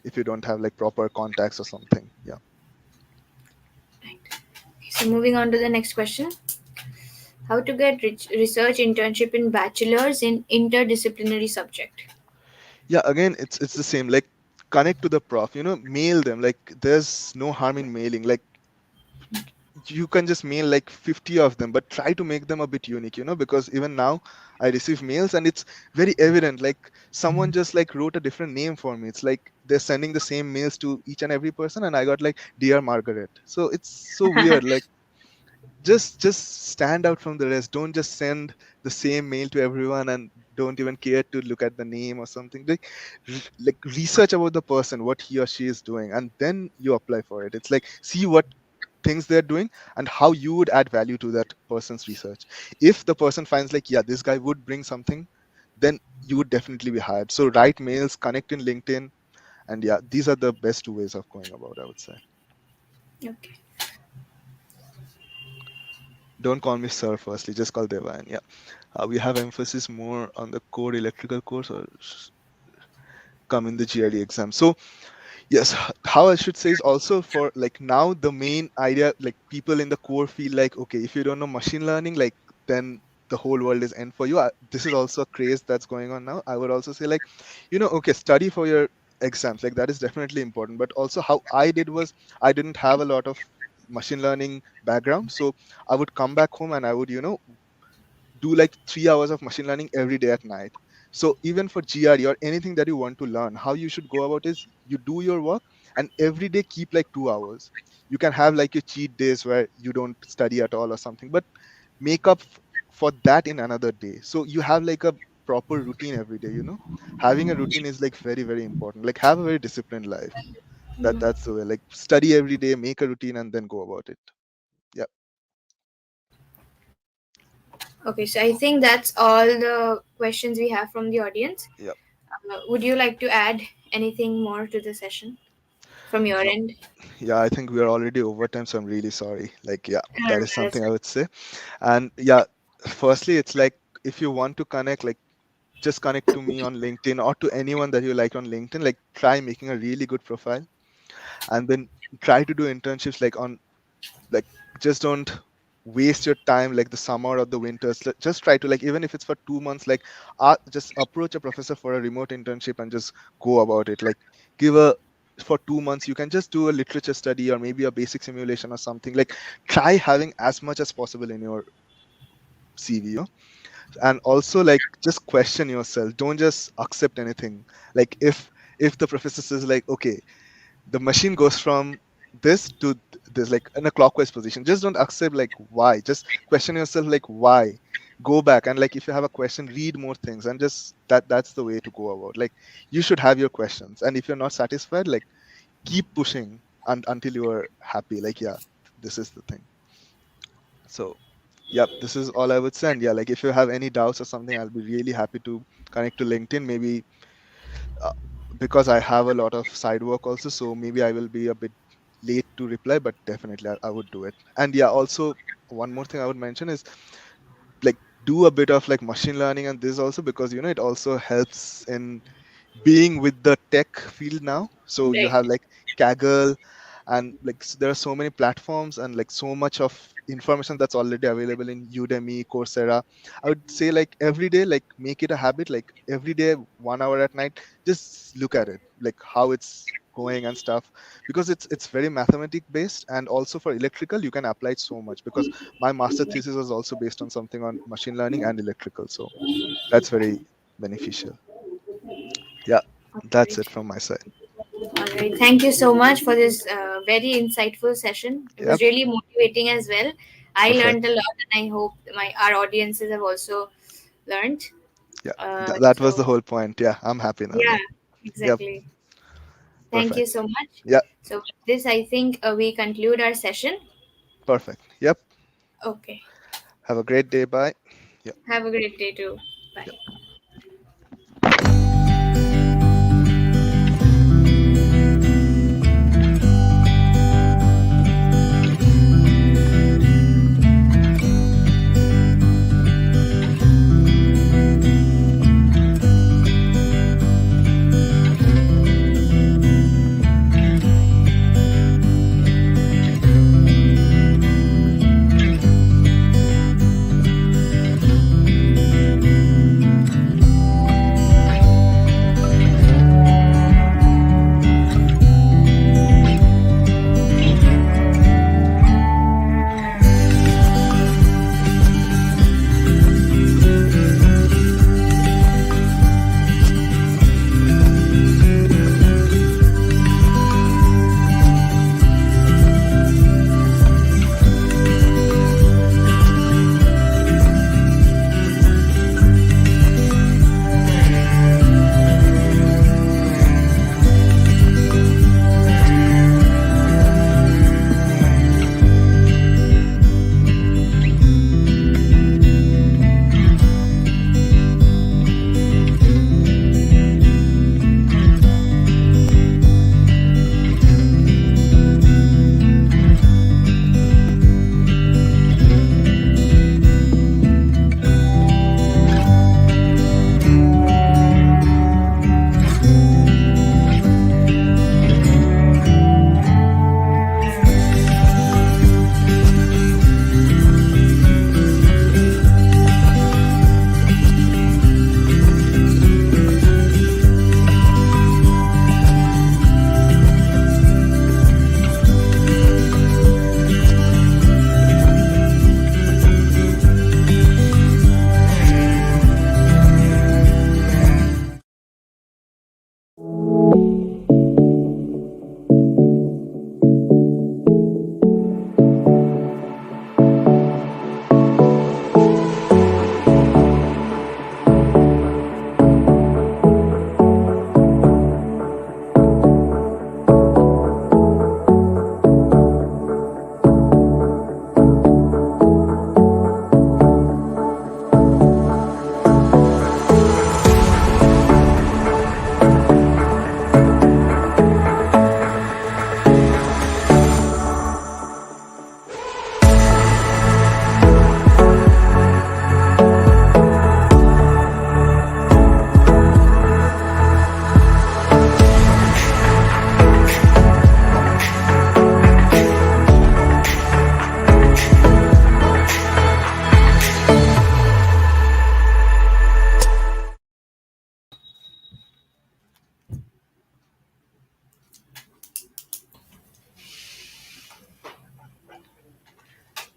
if you don't have like proper contacts or something. Yeah. Right. So moving on to the next question. How to get research internship in bachelor's in interdisciplinary subject. Yeah, again, it's the same, like connect to the prof, mail them. Like there's no harm in mailing. Like you can just mail like 50 of them, but try to make them a bit unique, because even now I receive mails and it's very evident like someone just like wrote a different name for me. It's like they're sending the same mails to each and every person, and I got like dear Margaret. So it's so weird. Like just stand out from the rest. Don't just send the same mail to everyone and don't even care to look at the name or something. Like research about the person, what he or she is doing, and then you apply for it. It's like see what things they're doing and how you would add value to that person's research. If the person finds like, yeah, this guy would bring something, then you would definitely be hired. So write mails, connect in LinkedIn, and yeah, these are the best two ways of going about, I would say. Okay. Don't call me sir firstly, just call Devayan. Yeah. We have emphasis more on the core electrical course or come in the GRE exam. So yes, how I should say is also for like now the main idea, like people in the core feel like, okay, if you don't know machine learning, like then the whole world is end for you. This is also a craze that's going on now. I would also say like, okay, study for your exams, like that is definitely important. But also how I did was I didn't have a lot of machine learning background, so I would come back home and I would do like 3 hours of machine learning every day at night. So even for GRE or anything that you want to learn, how you should go about is you do your work and every day keep like 2 hours. You can have like your cheat days where you don't study at all or something, but make up for that in another day. So you have like a proper routine every day. Having a routine is like very, very important. Like have a very disciplined life. That's the way. Like study every day, make a routine and then go about it. Yeah. Okay, so I think that's all the questions we have from the audience. Yeah. Would you like to add anything more to the session from your No, end? yeah, I think we are already over time, so I'm really sorry. Like, yeah, No, no, that is that's something I fine. would say. And yeah, firstly, it's like if you want to connect, like just connect to me on LinkedIn or to anyone that you like on LinkedIn. Like, try making a really good profile, and then try to do internships like on like just don't waste your time like the summer or the winters. Just try to like even if it's for 2 months, like just approach a professor for a remote internship and just go about it. Like give a for 2 months you can just do a literature study or maybe a basic simulation or something. Like try having as much as possible in your CV. And also like just question yourself, don't just accept anything. Like if the professor says like, okay, the machine goes from this to this like in a clockwise position, just don't accept like why. Just question yourself like why. Go back and like if you have a question, read more things, and just that's the way to go about. Like you should have your questions, and if you're not satisfied, like keep pushing until you are happy. Like yeah, this is the thing. So yep, this is all I would say. And yeah, like if you have any doubts or something, I'll be really happy to connect to LinkedIn. Maybe uh, because I have a lot of side work also, so maybe I will be a bit late to reply, but definitely I would do it. And yeah, also one more thing I would mention is like do a bit of like machine learning and this also, because it also helps in being with the tech field now. So you Right. have like Kaggle, and like there are so many platforms and like so much of information that's already available in Udemy, Coursera. I would say like every day, like make it a habit, like every day 1 hour at night, just look at it, like how it's going and stuff, because it's very mathematic based. And also for electrical you can apply it so much, because my master thesis was also based on something on machine learning and electrical, so that's very beneficial. Yeah, All that's right. it from my side. All right. Thank you so much for this very insightful session. It was Yep, really motivating as well. I perfect. learned a lot, and I hope my our audiences have also learned. Yeah, Uh, that was the so whole point. Yeah, I'm happy now yeah, then. Yep, exactly. Thank you perfect. so much. Yeah, So with this, I think we conclude our session. perfect. Yep. Okay. Have a great day. Bye. Yep. Have a great day too. Bye. Yep.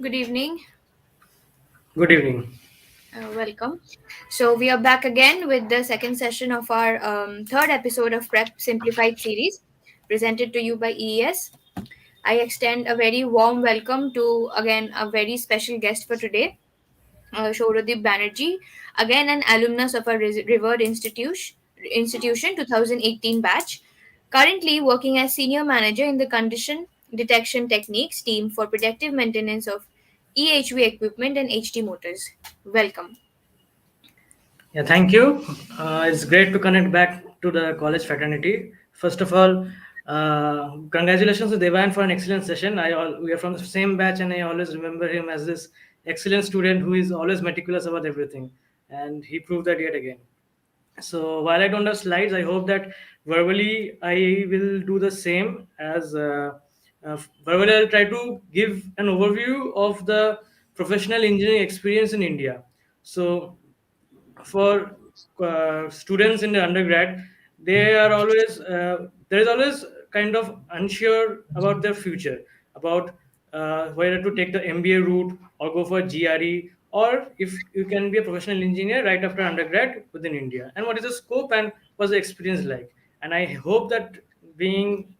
Good evening. Good evening. Welcome. So we are back again with the second session of our third episode of Prep Simplified series, presented to you by EES. I extend a very warm welcome to again a very special guest for today, Souradip Banerjee, again an alumnus of our revered institution 2018 batch, currently working as senior manager in the condition detection techniques team for predictive maintenance of EHV equipment and HT motors. Welcome. Yeah, thank you. It's great to connect back to the college fraternity. First of all, congratulations to Devayan for an excellent session. We are from the same batch, and I always remember him as this excellent student who is always meticulous about everything, and he proved that yet again. So while I don't have slides, I hope that verbally I will do the same as verbally I'll try to give an overview of the professional engineering experience in India. So for students in the undergrad, they are always there is always kind of unsure about their future, about whether to take the MBA route or go for GRE, or if you can be a professional engineer right after undergrad within India, and what is the scope and what's the experience like. And I hope that being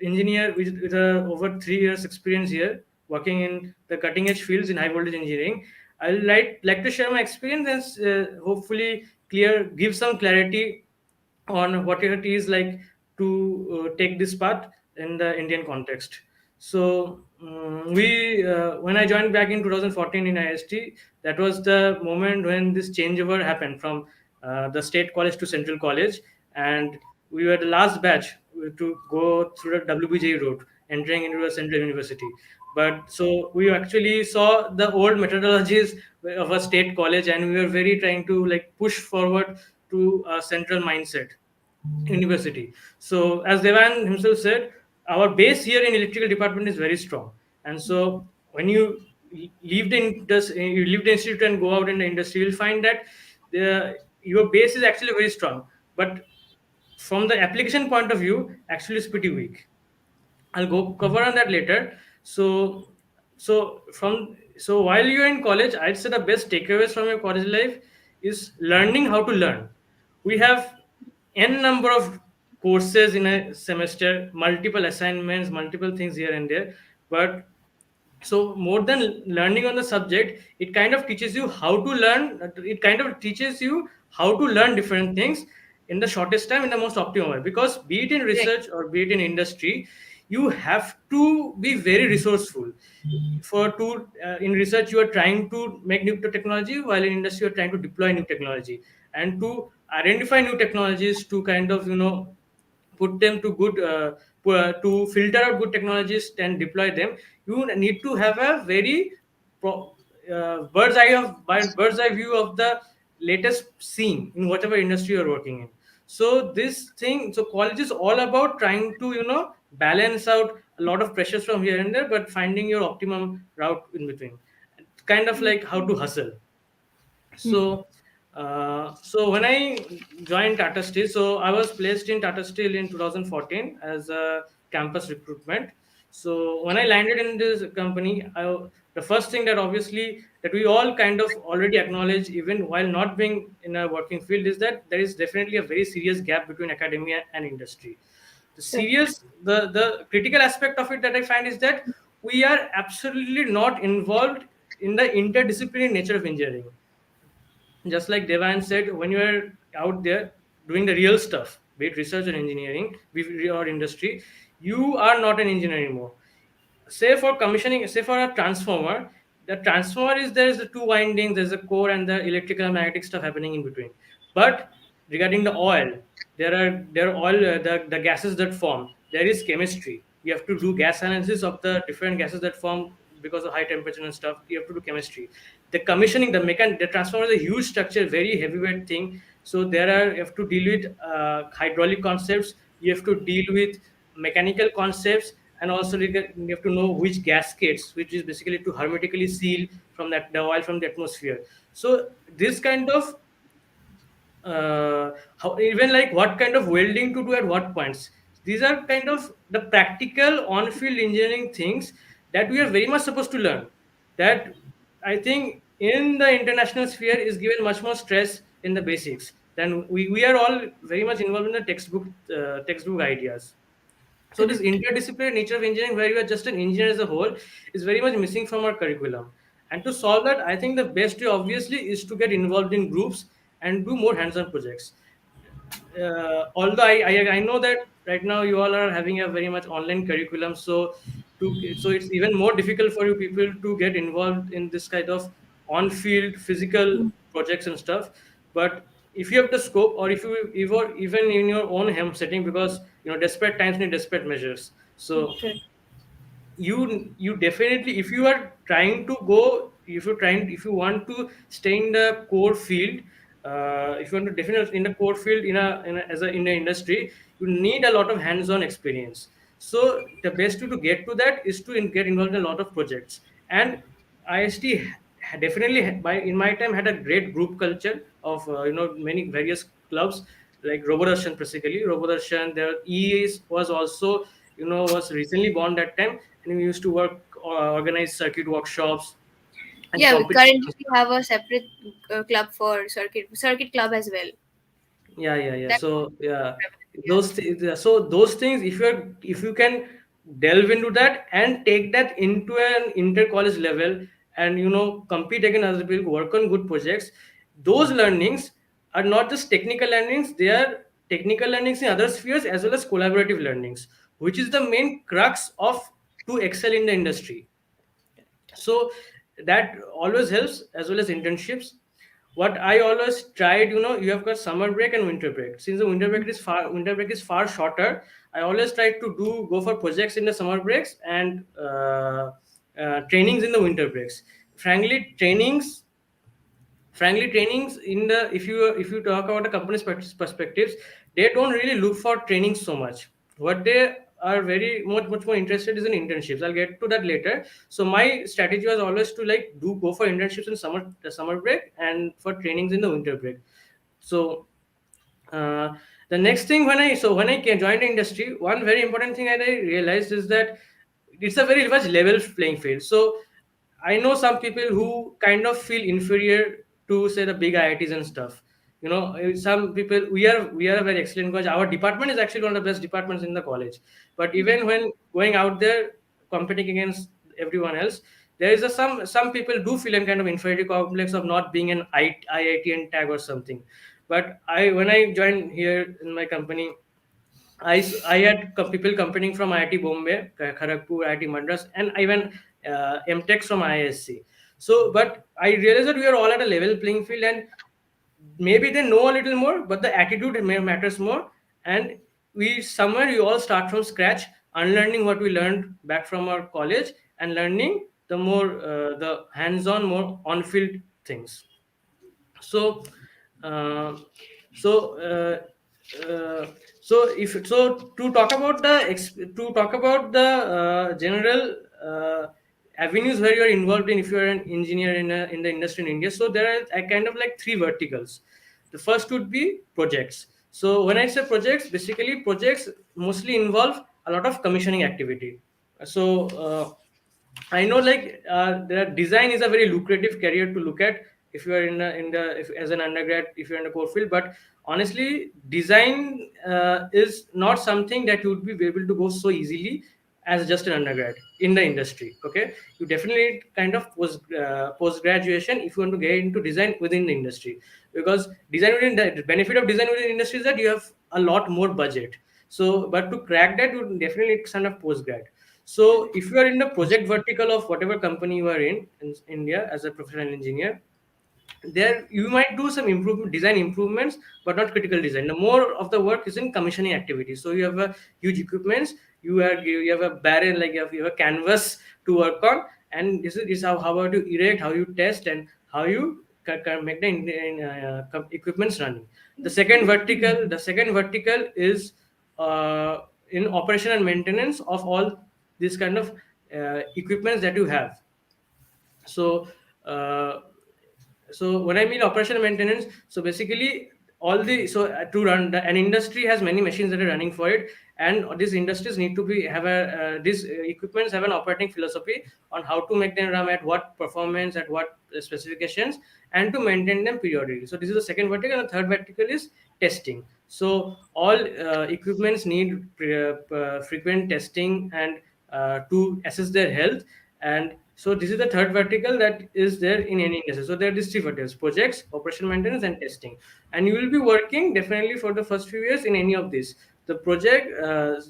engineer with over 3 years experience here, working in the cutting edge fields in high voltage engineering, I'll like to share my experience and hopefully give some clarity on what it is like to take this path in the Indian context. So we when I joined back in 2014 in IST, that was the moment when this changeover happened from the state college to central college, and we were the last batch to go through the WBJ route, entering into a central university. But so we actually saw the old methodologies of a state college, and we were very trying to like push forward to a central mindset university. So as Devan himself said, our base here in electrical department is very strong, and so when you leave the institute and go out in the industry, you'll find that your base is actually very strong, but from the application point of view, actually it's pretty weak. I'll go cover on that later. So, so while you're in college, I'd say the best takeaways from your college life is learning how to learn. We have n number of courses in a semester, multiple assignments, multiple things here and there, but so more than learning on the subject, it kind of teaches you how to learn. It kind of teaches you how to learn different things in the shortest time, in the most optimal way. Because be it in Right. research or be it in industry, you have to be very resourceful. For to In research, you are trying to make new technology, while in industry, you are trying to deploy new technology, and to identify new technologies, to kind of put them to to filter out good technologies and deploy them. You need to have a very pro, bird's eye view of the latest scene in whatever industry you're working in. So college is all about trying to balance out a lot of pressures from here and there, but finding your optimum route in between. Kind of like how to hustle. So when I joined Tata Steel, so I was placed in Tata Steel in 2014 as a campus recruitment. So when I landed in this company, the first thing that obviously that we all kind of already acknowledge, even while not being in a working field, is that there is definitely a very serious gap between academia and industry. Right. The critical aspect of it that I find is that we are absolutely not involved in the interdisciplinary nature of engineering. Just like Devan said, when you are out there doing the real stuff, be it research or engineering, or industry, you are not an engineer anymore. Say for a transformer, the transformer is there's the two windings, there's a core and the electrical and magnetic stuff happening in between. But regarding the oil, there are all the gases that form. There is chemistry. You have to do gas analysis of the different gases that form because of high temperature and stuff. You have to do chemistry. The commissioning, the transformer is a huge structure, very heavyweight thing. So you have to deal with hydraulic concepts. You have to deal with mechanical concepts, and also you have to know which gaskets, which is basically to hermetically seal from the oil from the atmosphere. So this kind of how even like what kind of welding to do at what points, these are kind of the practical on-field engineering things that we are very much supposed to learn, that I think in the international sphere is given much more stress in the basics than we are all very much involved in the textbook ideas. So this Correct. interdisciplinary nature of engineering, where you are just an engineer as a whole, is very much missing from our curriculum. And to solve that, I think the best way obviously is to get involved in groups and do more hands-on projects. Although I know that right now you all are having a very much online curriculum, so it's even more difficult for you people to get involved in this kind of on-field physical projects and stuff. But if you have the scope, or if even in your own home setting, because desperate times need desperate measures. So Correct. you definitely, if you are trying to go, if you want to stay in the core field, if you want to definitely in the core field in the industry, you need a lot of hands-on experience. So the best way to get to that is to get involved in a lot of projects. And IST definitely by in my time had a great group culture of many various clubs like Robodarshan, basically Robodarshan. There EAS was also, was recently born that time, and we used to work, organize circuit workshops and Yeah, currently competitions. we have a separate club for circuit club as well. Yeah. That's So yeah, prevalent, yeah. so those things, if you can delve into that and take that into an inter college level, and compete against other people, work on good projects, those learnings are not just technical learnings; they are technical learnings in other spheres as well as collaborative learnings, which is the main crux of to excel in the industry. So that always helps, as well as internships. What I always tried, you have got summer break and winter break. Since the winter break is far shorter, I always try to go for projects in the summer breaks and trainings in the winter breaks. Frankly, trainings in the, if you talk about the company's perspectives, they don't really look for training so much. What they are very much more interested is in internships. I'll get to that later. So my strategy was always to like do go for internships in the summer break, and for trainings in the winter break. So uh, the next thing, when I joined the industry, one very important thing that I realized is that it's a very much level playing field. So I know some people who kind of feel inferior to say the big IITs and stuff. Some people, we are a very excellent college. Our department is actually one of the best departments in the college. But even when going out there competing against everyone else, there is some people do feel a kind of inferiority complex of not being an IIT and tag or something. But when I joined here in my company, I had people competing from IIT Bombay, Kharagpur, IIT Madras, and even MTechs from IISc. So, but I realized that we are all at a level playing field, and maybe they know a little more, but the attitude matters more. And we somewhere you all start from scratch, unlearning what we learned back from our college, and learning the hands-on, more on-field things. So uh, so uh, so if so to talk about the general avenues where you are involved in, if you are an engineer in the industry in India, so there are a kind of like three verticals. The first would be projects. So when I say projects, basically projects mostly involve a lot of commissioning activity. So I know, like the design is a very lucrative career to look at if you are if, as an undergrad, if you're in the core field. But honestly, design is not something that you would be able to go so easily as just an undergrad in the industry. Okay, you definitely need kind of post graduation if you want to get into design within the industry, because design within the benefit of design within the industry is that you have a lot more budget. So, but to crack that, you definitely need some of post grad. So if you are in the project vertical of whatever company you are in India as a professional engineer, there you might do some design improvements, but not critical design. The more of the work is in commissioning activities. So you have a huge equipments, you have a barrel, like you have a canvas to work on, and this is how about you erect, how you test, and how you make the equipments running. The second vertical is uh, in operation and maintenance of all these kind of equipments that you have. So uh, so when I mean operational maintenance, so basically all the so to run an industry has many machines that are running for it, and these industries need to be have a these equipments have an operating philosophy on how to make them run at what performance, at what specifications, and to maintain them periodically. So this is the second vertical, and the third vertical is testing. So all equipments need frequent testing and to assess their health. And so this is the third vertical that is there in any industry. So there are these three verticals: projects, operational maintenance, and testing. And you will be working definitely for the first few years in any of these. The project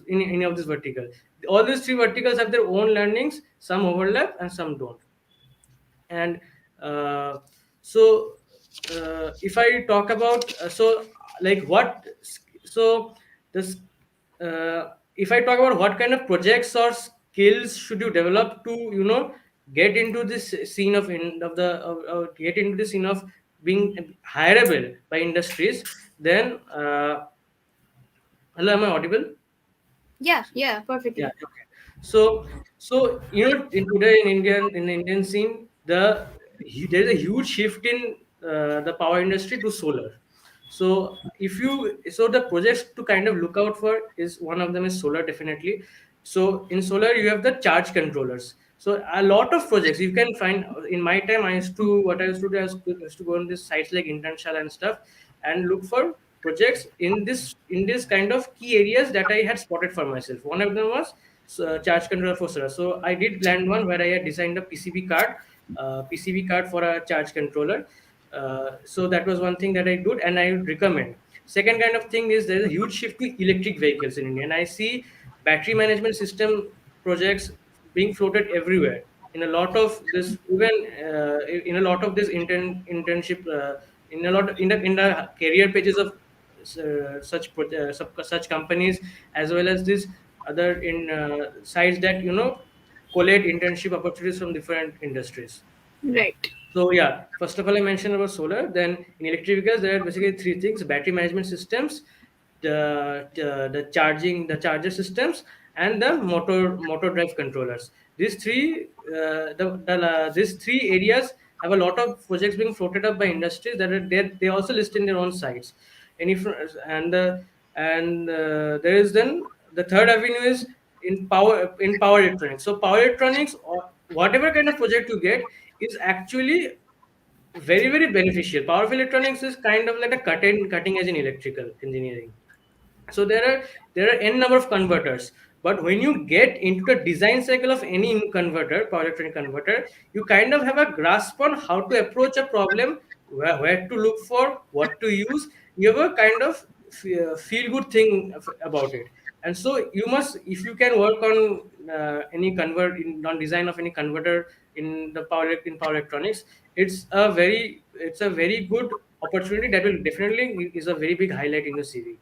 in any of this vertical. All these three verticals have their own learnings. Some overlap and some don't. And uh, so if I talk about like what so this if I talk about what kind of projects or skills should you develop to get into this scene of get into the scene of being hireable by industries, then hello, am I audible? Yeah, yeah, Yeah. perfectly. Okay. So, in today in Indian scene, there is a huge shift in the power industry to solar. So the projects to kind of look out for is, one of them is solar, definitely. So in solar you have the charge controllers. So a lot of projects you can find. In my time, I used to do, I used to go on these sites like Internship and stuff, and look for projects in this kind of key areas that I had spotted for myself. One of them was charge controller for solar. So I did land one where I had designed a PCB card for a charge controller. So that was one thing that I did, and I would recommend. Second kind of thing is there is a huge shift to electric vehicles in India, and I see battery management system projects being floated everywhere. In a lot of this, even in a lot of this internship, in a lot in the career pages of such companies, as well as this other in sites that collate internship opportunities from different industries. Right. So yeah, first of all, I mentioned about solar. Then in electric vehicles, there are basically three things: battery management systems, the charger systems, and the motor drive controllers. These three these three areas have a lot of projects being floated up by industries that are there. They also list in their own sites. And if and there is then the third avenue is in power electronics. So power electronics, or whatever kind of project you get, is actually very beneficial. Power electronics is kind of like a cutting edge in electrical engineering. So there are n number of converters, but when you get into the design cycle of any converter, power electronic converter, you kind of have a grasp on how to approach a problem, where to look for, what to use. You have a kind of feel good thing about it. And so you must, if you can work on any convert in on design of any converter in the power electronics, it's a very good opportunity that will definitely is a very big highlight in the CV.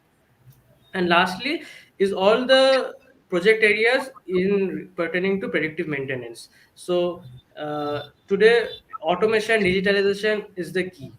And lastly is all the project areas in pertaining to predictive maintenance. So today automation, digitalization is the key,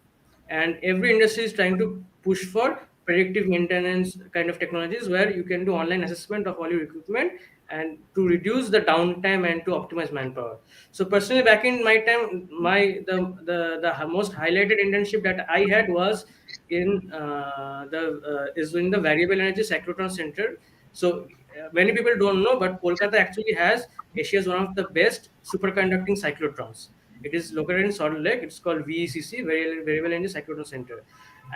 and every industry is trying to push for predictive maintenance kind of technologies where you can do online assessment of all your equipment and to reduce the downtime and to optimize manpower. So personally, back in my time, the most highlighted internship that I had was in the variable energy cyclotron center. So many people don't know, but Kolkata actually has Asia's one of the best superconducting cyclotrons. It is located in Salt Lake. It's called VECC, Variable Energy Cyclotron Center,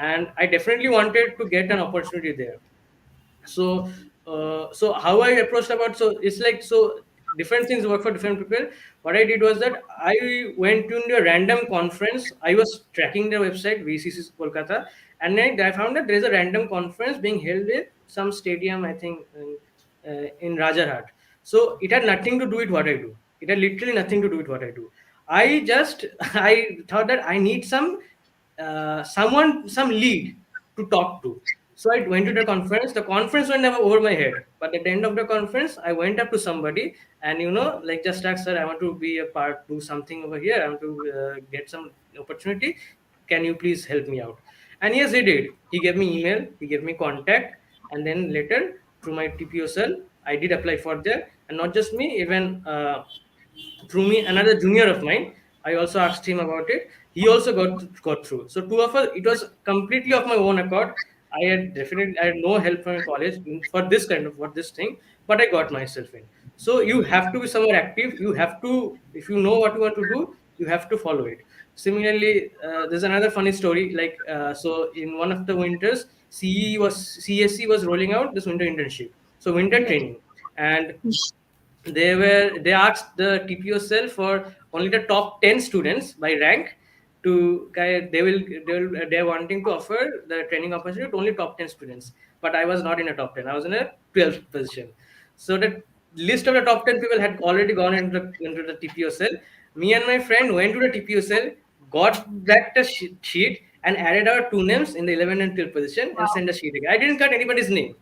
and I definitely wanted to get an opportunity there. So how I approached about, so it's like, so different things work for different people. What I did was that I went to a random conference. I was tracking their website, VCC Kolkata, and then I found that there is a random conference being held in some stadium, I think in Rajarhat. So it had nothing to do with what I do. It had literally nothing to do with what I do. I just I thought that I need some lead to talk to. So I went to the conference. The conference went over my head. But at the end of the conference, I went up to somebody and, like, just asked, sir, I want to be a part, do something over here. I want to get some opportunity. Can you please help me out? And yes, he did. He gave me email, he gave me contact, and then later through my TPO cell, I did apply for there. And not just me, even through me, another junior of mine, I also asked him about it. He also got through. So two of us, it was completely of my own accord. I had no help from college for this kind of what this thing, but I got myself in. So you have to be somewhere active. You have to, if you know what you want to do, you have to follow it. Similarly, there's another funny story. Like so, in one of the winters, CSC was rolling out this winter internship, so winter Right. training, and they asked the TPO cell for only the top 10 students by rank to they're wanting to offer the training opportunity to only top 10 students. But I was not in a top 10. I was in a 12th position. So the list of the top 10 people had already gone into the TPO cell. Me and my friend went to the TPO cell, got back the sheet, and added our two names in the 11th and 12th position and Wow. sent a sheet again. I didn't cut anybody's name.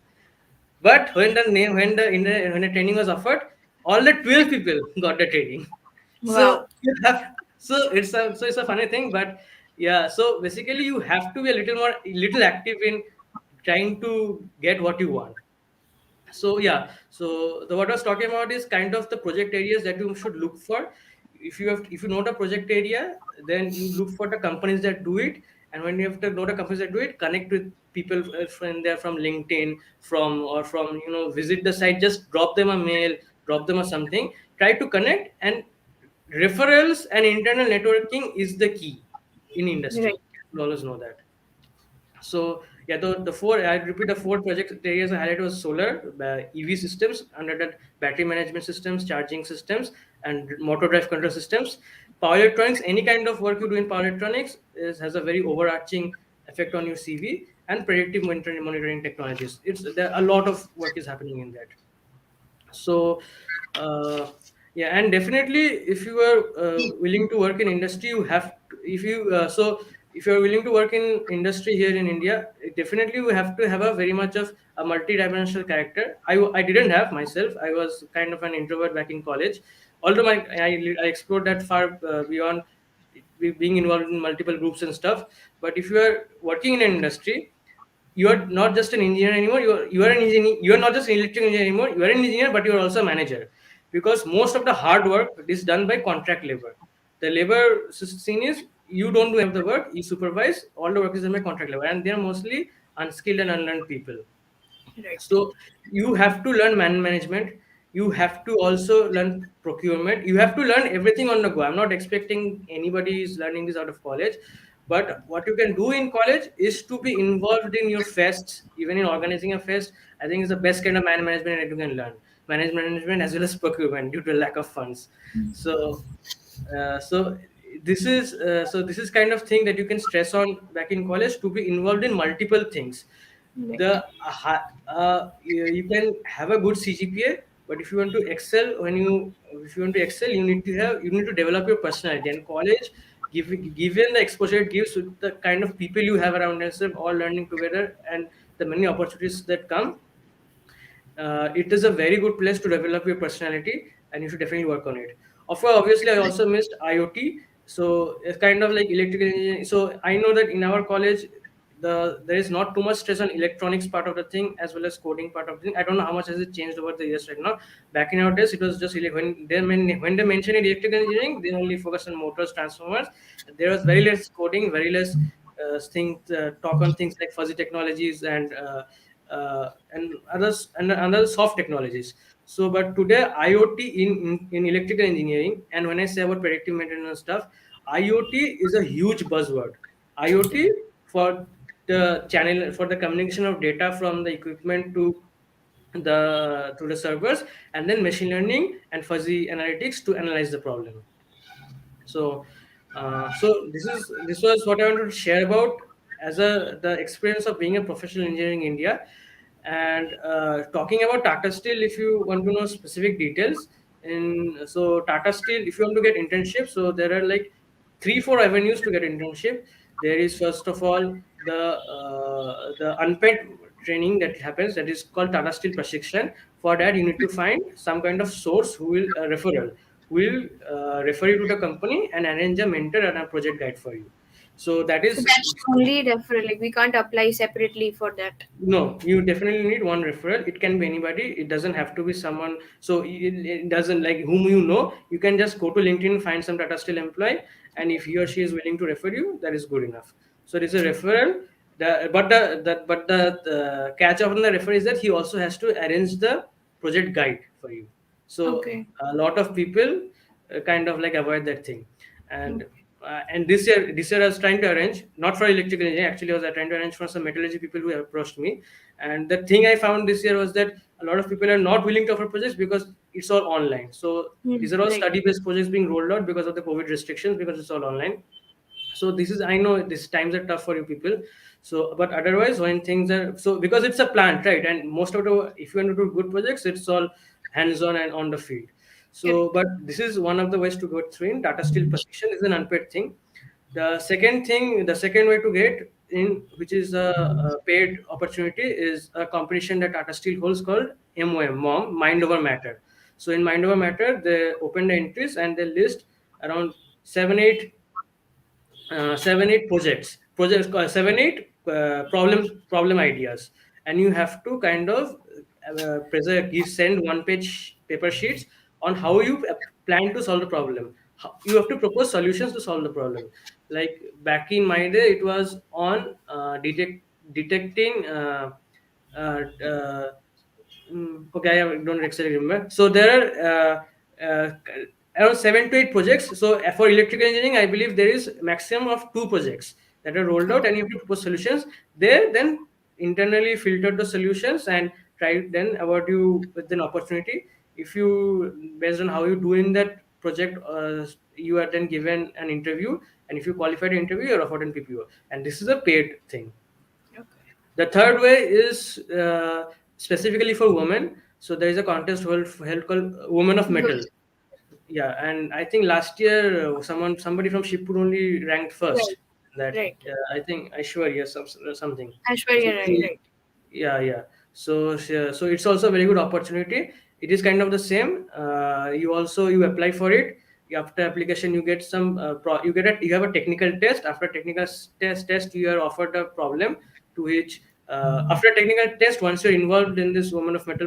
But when the training was offered, all the 12 people got the training. So Wow. you have, so it's a funny thing, but yeah. So basically, you have to be a little active in trying to get what you want. So yeah, so the what I was talking about is kind of the project areas that you should look for. If you know the project area, then you look for the companies that do it. And when you have to know the companies that do it, connect with people from there, from LinkedIn, from visit the site, just drop them a mail, drop them a something, try to connect. And referrals and internal networking is the key in industry. Right. You always know that. So yeah, the four, I repeat, the four project areas I highlighted was solar, EV systems, under that battery management systems, charging systems, and motor drive control systems. Power electronics, any kind of work you do in power electronics has a very overarching effect on your CV. And predictive monitoring technologies. It's there, a lot of work is happening in that. So uh, yeah, and definitely, if you are willing to work in industry, you have to, if you are willing to work in industry here in India, definitely you have to have a very much of a multi-dimensional character. I didn't have myself. I was kind of an introvert back in college, although I explored that far beyond being involved in multiple groups and stuff. But if you are working in an industry, you are not just an engineer anymore. You are an engineer. You are not just an electrical engineer anymore. You are an engineer, but you are also a manager, because most of the hard work is done by contract labor. The labor scene is, you don't do any of the work. You supervise. All the work is done by contract labor, and they are mostly unskilled and unlearned people. Right. So you have to learn management. You have to also learn procurement. You have to learn everything on the go. I'm not expecting anybody is learning this out of college, but what you can do in college is to be involved in your fests, even in organizing a fest. I think is the best kind of management that you can learn. Management as well as procurement, due to lack of funds. So so this is kind of thing that you can stress on back in college, to be involved in multiple things. Right. You can have a good Cgpa, but if you want to excel, if you want to excel, you need to develop your personality. And college, given the exposure it gives with the kind of people you have around yourself, all learning together, and the many opportunities that come, it is a very good place to develop your personality, and you should definitely work on it. Of course, obviously, I also missed IoT. So it's kind of like electrical engineering. So I know that in our college, there is not too much stress on electronics part of the thing, as well as coding part of the thing. I don't know how much has it changed over the years right now. Back in our days, it was just when they mentioned electrical engineering, they only focused on motors, transformers. There was very less coding, very less talk on things like fuzzy technologies and others, and other soft technologies. So, but today IoT in electrical engineering, and when I say about predictive maintenance stuff, IoT is a huge buzzword. IoT for the communication of data from the equipment to the servers, and then machine learning and fuzzy analytics to analyze the problem. So this was what I wanted to share about as the experience of being a professional engineer in India. And talking about Tata Steel, if you want to know specific details, in so Tata Steel, if you want to get internship, so there are like 3 4 avenues to get internship. There is, first of all, the unpaid training that happens, that is called Tata Steel Prashikshan. For that, you need to find some kind of source who will referral, who will refer you to the company and arrange a mentor and a project guide for you. So that So is, that's only referral. Like we can't apply separately for that. no, you definitely need one referral. It can be anybody. It doesn't have to be someone. So it doesn't, like, whom you know. You can just go to LinkedIn, find some Tata Steel employee, and if he or she is willing to refer you, that is good enough. So it is a referral. The catch of the referral is that he also has to arrange the project guide for you. So Okay. a lot of people kind of like avoid that thing. and Okay. and this year I was trying to arrange, not for electrical engineering, actually I was trying to arrange for some metallurgy people who have approached me. And the thing I found this year was that a lot of people are not willing to offer projects because it's all online. So these are all Right. study based projects being rolled out because of the COVID restrictions, because it's all online. So this is, I know these times are tough for you people. So but otherwise, when things are, so because it's a plant, right, and most of the, if you want to do good projects, it's all hands on and on the field. So Correct. but this is one of the ways to go through in Tata Steel position, is an unpaid thing. The second way to get in, which is a paid opportunity, is a competition that Tata Steel holds called MOM, Mind Over Matter. So in mind over matter, they open the entries and they list around 7 8 projects 7 8 problem ideas, and you have to kind of send one page paper sheets on how you plan to solve the problem. You have to propose solutions to solve the problem. Like back in my day, it was on detecting uh, uh, okay, I don't exactly remember. So there are around 7 to 8 projects. So for electrical engineering, I believe there is maximum of 2 projects that are rolled out, and you have to propose solutions. There, then internally filter the solutions and try then award you with an opportunity. If you, based on how you do in that project, you are then given an interview, and if you qualify the interview, you're offered an PPO, and this is a paid thing. Okay. The third way is specifically for women. So there is a contest held called Women of Good. Metal. Yeah, and I think last year somebody from Shipur only ranked first. Right. That Right. I think Aishwarya something. So Ashwarya Rai. she, Right. yeah, yeah. So it's also a very good opportunity. It is kind of the same. You apply for it. After application, you get you have a technical test. After technical test, you are offered a problem to which after technical test, once you're involved in this Woman of Metal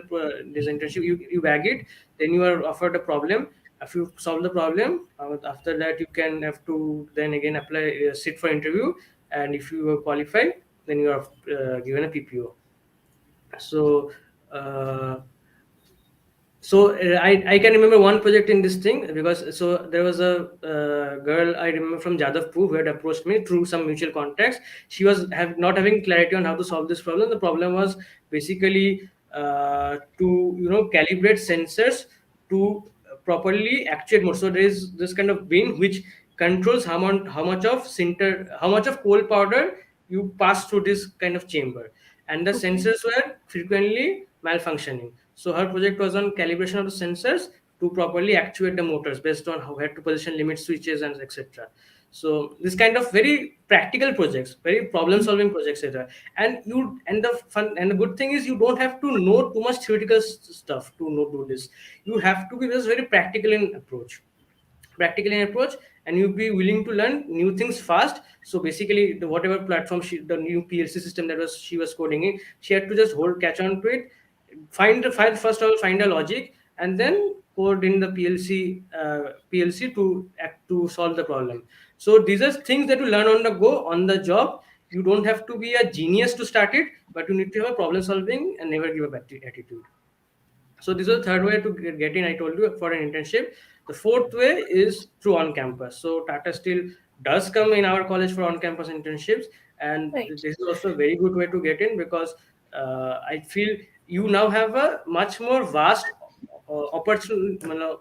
this internship, you bag it. Then you are offered a problem. If you solve the problem, after that you can have to then again apply sit for interview, and if you qualify, then you are given a PPO. So uh, I can remember one project in this thing, because so there was a girl I remember from Jadavpur who had approached me through some mutual contacts. She was not having clarity on how to solve this problem. The problem was basically to calibrate sensors to properly actuate more. So there is this kind of bin which controls how much of coal powder you pass through this kind of chamber, and the Okay. sensors were frequently malfunctioning. So her project was on calibration of the sensors to properly actuate the motors based on how where to position limit switches and etc. So this kind of very practical projects, very problem solving projects, etc. And the fun and the good thing is you don't have to know too much theoretical stuff to know do this. You have to be just very practical in approach, and you'll be willing to learn new things fast. So basically, whatever platform the new PLC system that was she was coding in, she had to just catch on to it, find the file first of all, find a logic, and then code in the PLC to solve the problem. So these are things that you learn on the go, on the job. You don't have to be a genius to start it, but you need to have a problem solving and never give up attitude. So this is the third way to get in. I told you for an internship. The fourth way is through on campus. So Tata Steel does come in our college for on campus internships, and Right. this is also a very good way to get in, because I feel you now have a much more vast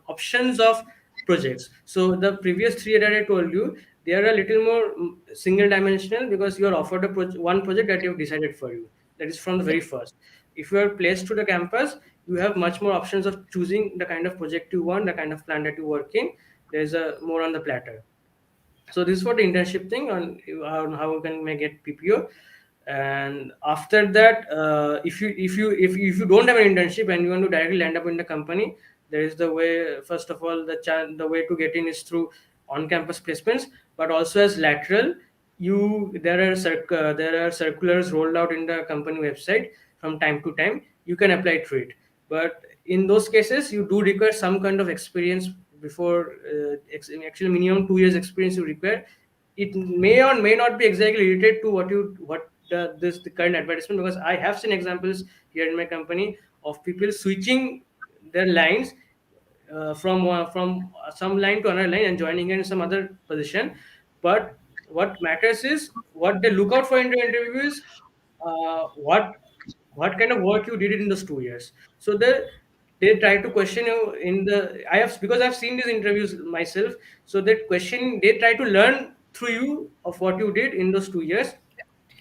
options of projects. So the previous three that I told you, they are a little more single dimensional, because you are offered one project that you have decided for you. That is from the Yeah. very first. If you are placed to the campus, you have much more options of choosing the kind of project you want, the kind of plan that you work in. There's a more on the platter. So this is for the internship thing on how you can make it PPO. And after that, if you don't have an internship and you want to directly land up in the company, there is the way. First of all, the way to get in is through on campus placements, but also as lateral. There are circulars rolled out in the company website from time to time. You can apply through it, but in those cases you do require some kind of experience before actually minimum 2 years experience you require. It may or may not be exactly related to the current advertisement, because I have seen examples here in my company of people switching their lines from some line to another line and joining in some other position. But what matters is what they look out for in the interview is what kind of work you did in those 2 years. So they try to question you in the I have because I've seen these interviews myself. So that question they try to learn through you of what you did in those 2 years.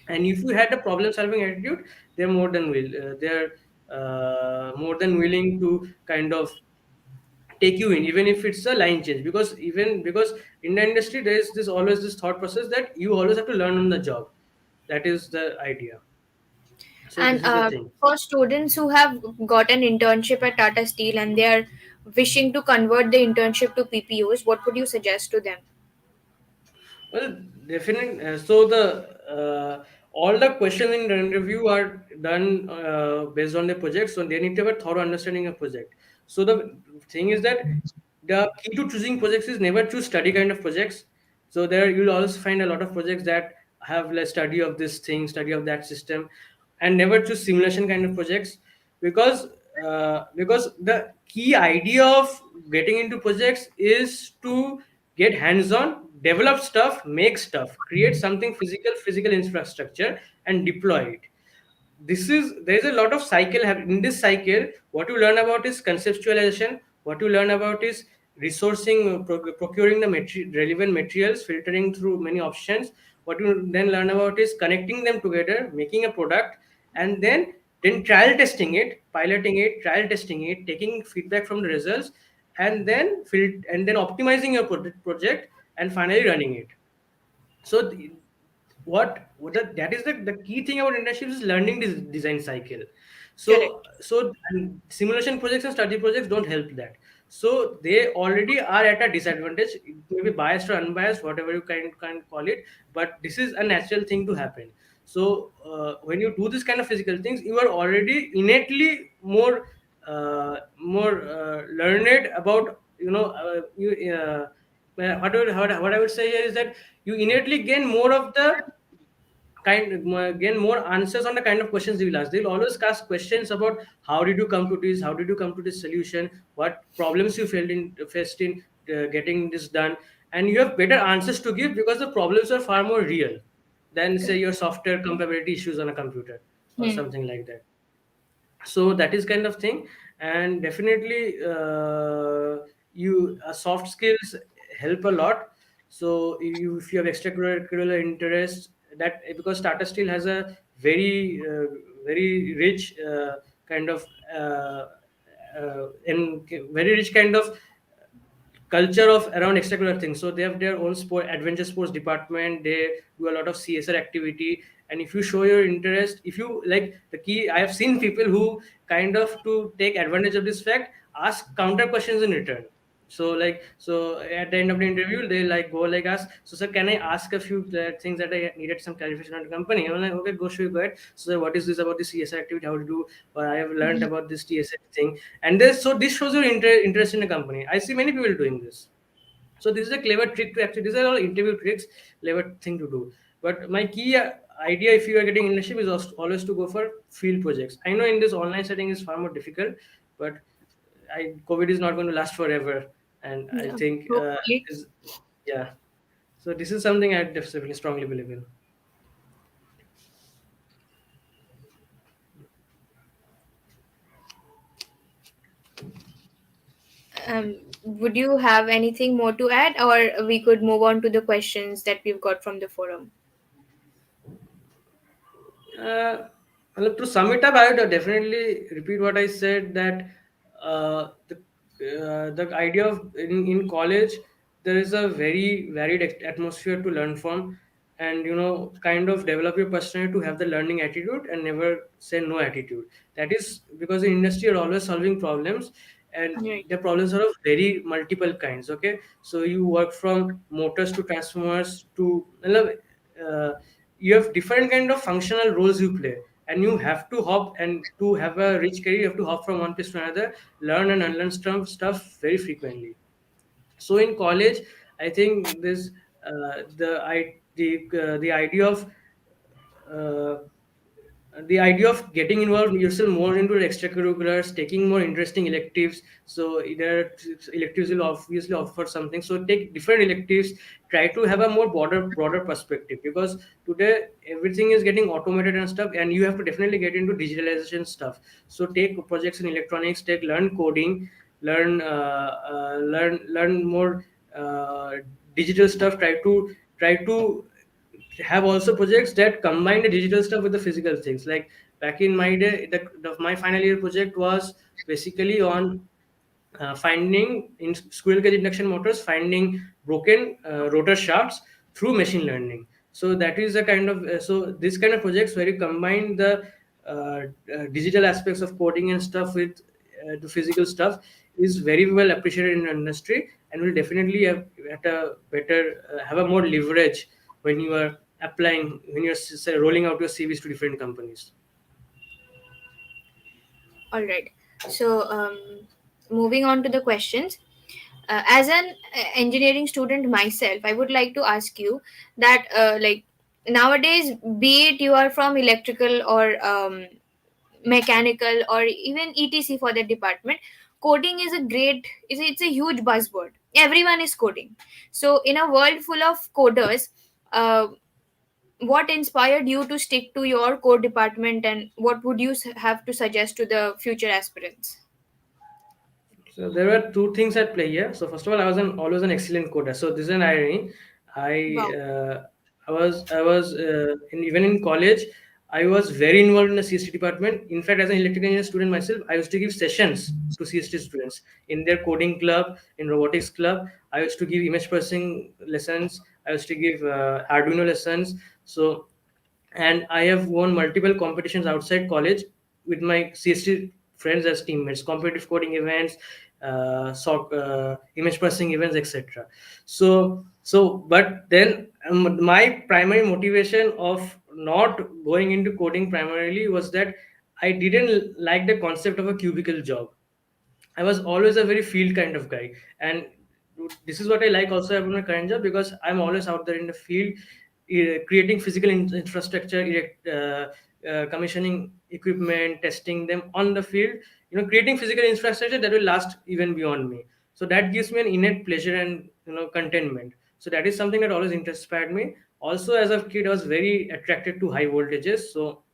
And if you had a problem solving attitude, they're more than willing to kind of take you in, even if it's a line change, because in the industry there is this always this thought process that you always have to learn on the job. That is the idea. So And this is the thing. for students who have got an internship at Tata Steel and they are wishing to convert the internship to PPOs, what would you suggest to them? Well, definitely. So the all the questions in the interview are done based on the project. So they need to have a thorough understanding of project. So the thing is that the key to choosing projects is never choose study kind of projects. So there you'll always find a lot of projects that have like study of this thing, study of that system, and never choose simulation kind of projects because because the key idea of getting into projects is to get hands on, develop stuff, make stuff, create something physical infrastructure, and deploy it. There's a lot of in this cycle. What you learn about is conceptualization. What you learn about is resourcing, procuring the relevant materials, filtering through many options. What you then learn about is connecting them together, making a product, and then trial testing it, piloting it, trial testing it, taking feedback from the results, and then optimizing your project, and finally running it. So that is the key thing about internships is learning this design cycle. So Correct. and simulation projects and study projects don't help that. So they already are at a disadvantage. It may be biased or unbiased, whatever you can call it, but this is a natural thing to happen. So when you do this kind of physical things, you are already innately more learned about, what I would say here is that you innately gain more of the gain more answers on the kind of questions they will ask. They'll always ask questions about how did you come to this, how did you come to this solution, what problems you faced in getting this done, and you have better answers to give because the problems are far more real than say Correct. your software compatibility issues on a computer or Hmm. something like that. So that is kind of thing. And definitely you soft skills help a lot. So if you have extracurricular interests, that because Tata Steel has a very rich kind of and very rich kind of culture of around extracurricular things. So they have their own adventure sports department. They do a lot of CSR activity. And if you show your interest, if you like the key, I have seen people who kind of to take advantage of this fact, ask counter questions in return. So at the end of the interview, they like go like us. So sir, can I ask a few things that I needed some clarification on the company? I'm like, okay, go ahead. So sir, what is this about the CSR activity? How to do? Or I have learned about this TSA thing, and this shows your interest in the company. I see many people doing this. So this is a clever trick to actually. These are all interview tricks, clever thing to do. But my key idea, if you are getting internship, is always to go for field projects. I know in this online setting is far more difficult, but COVID is not going to last forever, and I Yeah. think Hopefully. is yeah. So this is something I definitely strongly believe in. Would you have anything more to add, or we could move on to the questions that we've got from the forum? Uh, well, to sum it up, I would definitely repeat what I said that the idea of in college there is a very varied atmosphere to learn from, and kind of develop your personality to have the learning attitude and never say no attitude. That is because in industry you're always solving problems, and Right. the problems are of very multiple kinds. Okay, so you work from motors to transformers to you have different kind of functional roles you play, and you have to hop, and to have a rich career you have to hop from one place to another, learn and unlearn stuff very frequently. So in college, I think this the idea of uh, the idea of getting involved yourself more into extracurriculars, taking more interesting electives. So either electives will obviously offer something. So take different electives, try to have a more broader perspective, because today everything is getting automated and stuff, and you have to definitely get into digitalization stuff. So take projects in electronics, learn coding, learn more digital stuff. Try to have also projects that combine the digital stuff with the physical things. Like back in my day, my final year project was basically on finding in squirrel cage induction motors, finding broken rotor shafts through machine learning. So that is a kind of so this kind of projects where you combine the digital aspects of coding and stuff with the physical stuff is very well appreciated in the industry and will definitely have at a better have a more leverage when you are applying, when you're rolling out your CVs to different companies. All right. So, moving on to the questions. As an engineering student myself, I would like to ask you that, like, nowadays, be it you are from electrical or mechanical or even etc for that department, coding is a great, it's a huge buzzword. Everyone is coding. So, in a world full of coders, uh, what inspired you to stick to your core department, and what would you have to suggest to the future aspirants? So there were two things at play here. So first of all, I was always an excellent coder. So this is an irony. I Wow. uh, even in college, I was very involved in the CST department. In fact, as an electrical engineering student myself, I used to give sessions to CST students in their coding club, in robotics club. I used to give image processing lessons. I used to give Arduino lessons. So, and I have won multiple competitions outside college with my CST friends as teammates, competitive coding events, image processing events, etc. But then my primary motivation of not going into coding primarily was that I didn't like the concept of a cubicle job. I was always a very field kind of guy, and this is what I like also about my current job, because I'm always out there in the field, creating physical infrastructure, commissioning equipment, testing them on the field. Creating physical infrastructure that will last even beyond me. So that gives me an innate pleasure and contentment. So that is something that always inspired me. Also, as a kid, I was very attracted to high voltages. So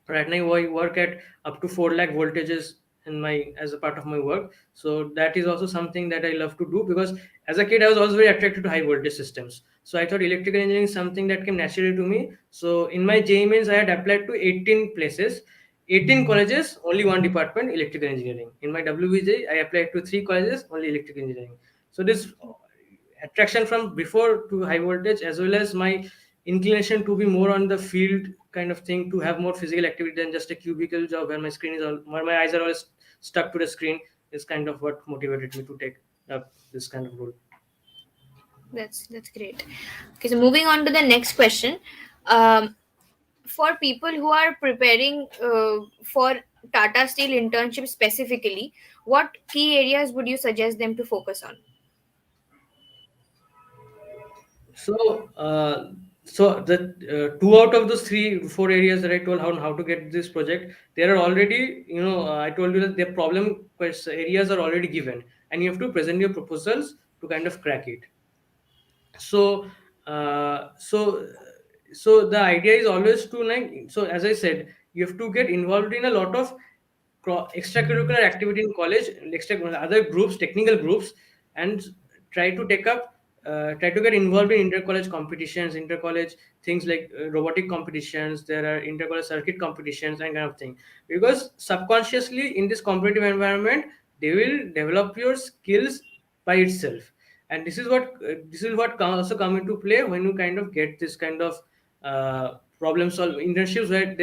right now I work at up to 4 lakh voltages in my as a part of my work. So that is also something that I love to do, because as a kid I was always very attracted to high voltage systems. So I thought electrical engineering is something that came naturally to me. So in my JEE Mains I had applied to 18 places, 18 colleges, only one department, electrical engineering. In my WBJ I applied to 3 colleges, only electrical engineering. So this attraction from before to high voltage, as well as my inclination to be more on the field kind of thing, to have more physical activity than just a cubicle job where my screen is all where my eyes are always stuck to the screen, is kind of what motivated me to take up this kind of role. That's great. Okay, so moving on to the next question. Um, for people who are preparing for Tata Steel internship specifically, what key areas would you suggest them to focus on? So, so the two out of those three, four areas that I told how to get this project, there are already, I told you that their areas are already given, and you have to present your proposals to kind of crack it. So, uh, so, so the idea is always to, like, so as I said, you have to get involved in a lot of extracurricular activity in college, other groups, technical groups, and try to take up, try to get involved in inter-college competitions, inter-college things like robotic competitions. There are inter-college circuit competitions and kind of thing, because subconsciously in this competitive environment, they will develop your skills by itself. And this is what also come into play when you kind of get this kind of problem solving internships, where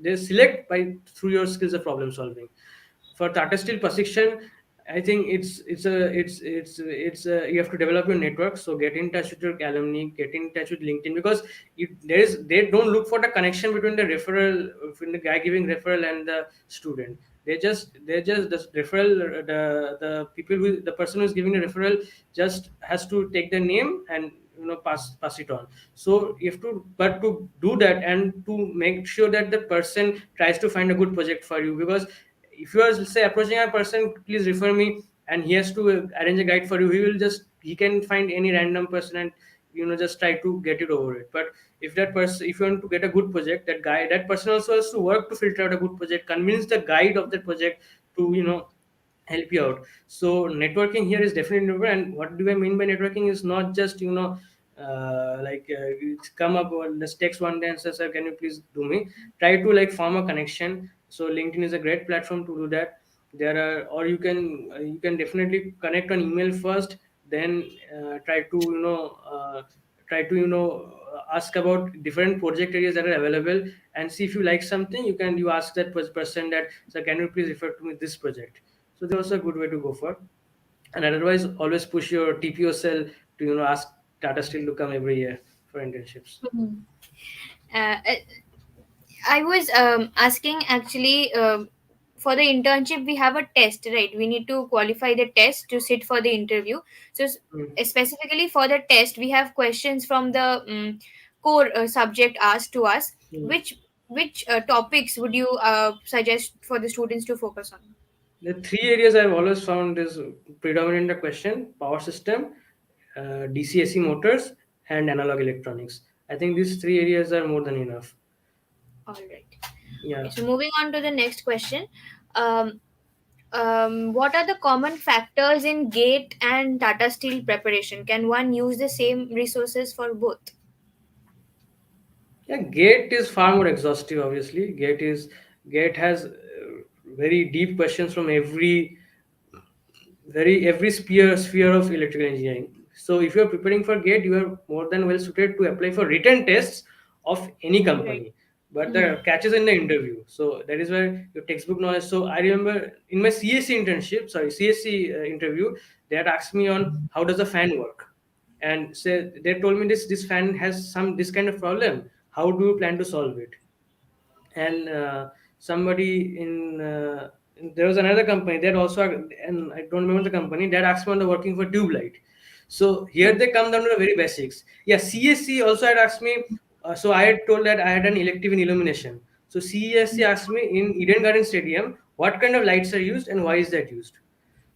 they select by through your skills of problem solving. For Tata Steel Prashikshan, I think you have to develop your network. So get in touch with your alumni, get in touch with LinkedIn, because they don't look for the connection between the referral, between the guy giving referral and the student. They just the referral, the people who the person who is giving the referral just has to take the name and pass it on. So you have to, but to do that and to make sure that the person tries to find a good project for you, because if you are, say, approaching a person, please refer me, and he has to arrange a guide for you, he can find any random person and just try to get it over it. But if you want to get a good project, that person also has to work to filter out a good project, convince the guide of that project to help you out. So networking here is definitely important. And what do I mean by networking is not just it's come up or just text one day and says, "Sir, can you please do me?" Try to like form a connection. So LinkedIn is a great platform to do that. There are, or you can definitely connect on email first, then try to ask about different project areas that are available, and see if you like something. You ask that person that, "Sir, can you please refer to me this project?" So that's also a good way to go for. And otherwise, always push your TPO cell to ask Tata Steel to come every year for internships. Mhm. Uh, I was asking actually for the internship we have a test, right? We need to qualify the test to sit for the interview. So Mm. specifically for the test, we have questions from the core subject asked to us. Mm. Which topics would you suggest for the students to focus on? The three areas I've always found is predominant in the question: power system, DCSE motors, and analog electronics. I think these three areas are more than enough. All right. Okay, Yeah. so moving on to the next question. Um, what are the common factors in gate and Tata Steel preparation? Can one use the same resources for both? Yeah, Gate is far more exhaustive. Obviously, Gate has very deep questions from every sphere of electrical engineering. So if you are preparing for GATE, you are more than well suited to apply for written tests of any Right. company. But Hmm. the catch is in the interview. So that is where your textbook knowledge. So I remember in my CSC interview, they had asked me on how does the fan work, and say they told me this fan has this kind of problem. How do you plan to solve it? And somebody there was another company that also, and I don't remember the company, that asked me on the working for tube light. So here they come down to the very basics. Yeah, CSC also had asked me. So I had told that I had an elective in illumination. So CSC asked me in Eden Garden Stadium what kind of lights are used and why is that used.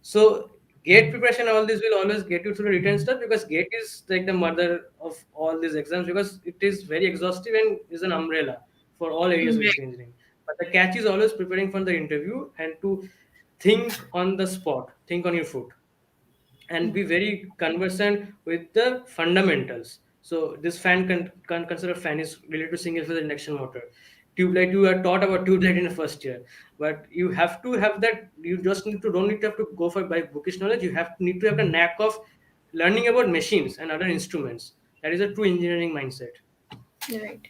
So gate preparation, all this will always get you through the written stuff, because gate is like the mother of all these exams, because it is very exhaustive and is an umbrella for all areas of Right. electrical engineering. But the catch is always preparing for the interview and to think on the spot, think on your foot, and be very conversant with the fundamentals. So this fan can consider fan is related to single phase induction motor. Tube light, you are taught about tube light in the first year, but you have to have that. You just don't need to have to go for by bookish knowledge. You need to have the knack of learning about machines and other instruments. That is a true engineering mindset. Right.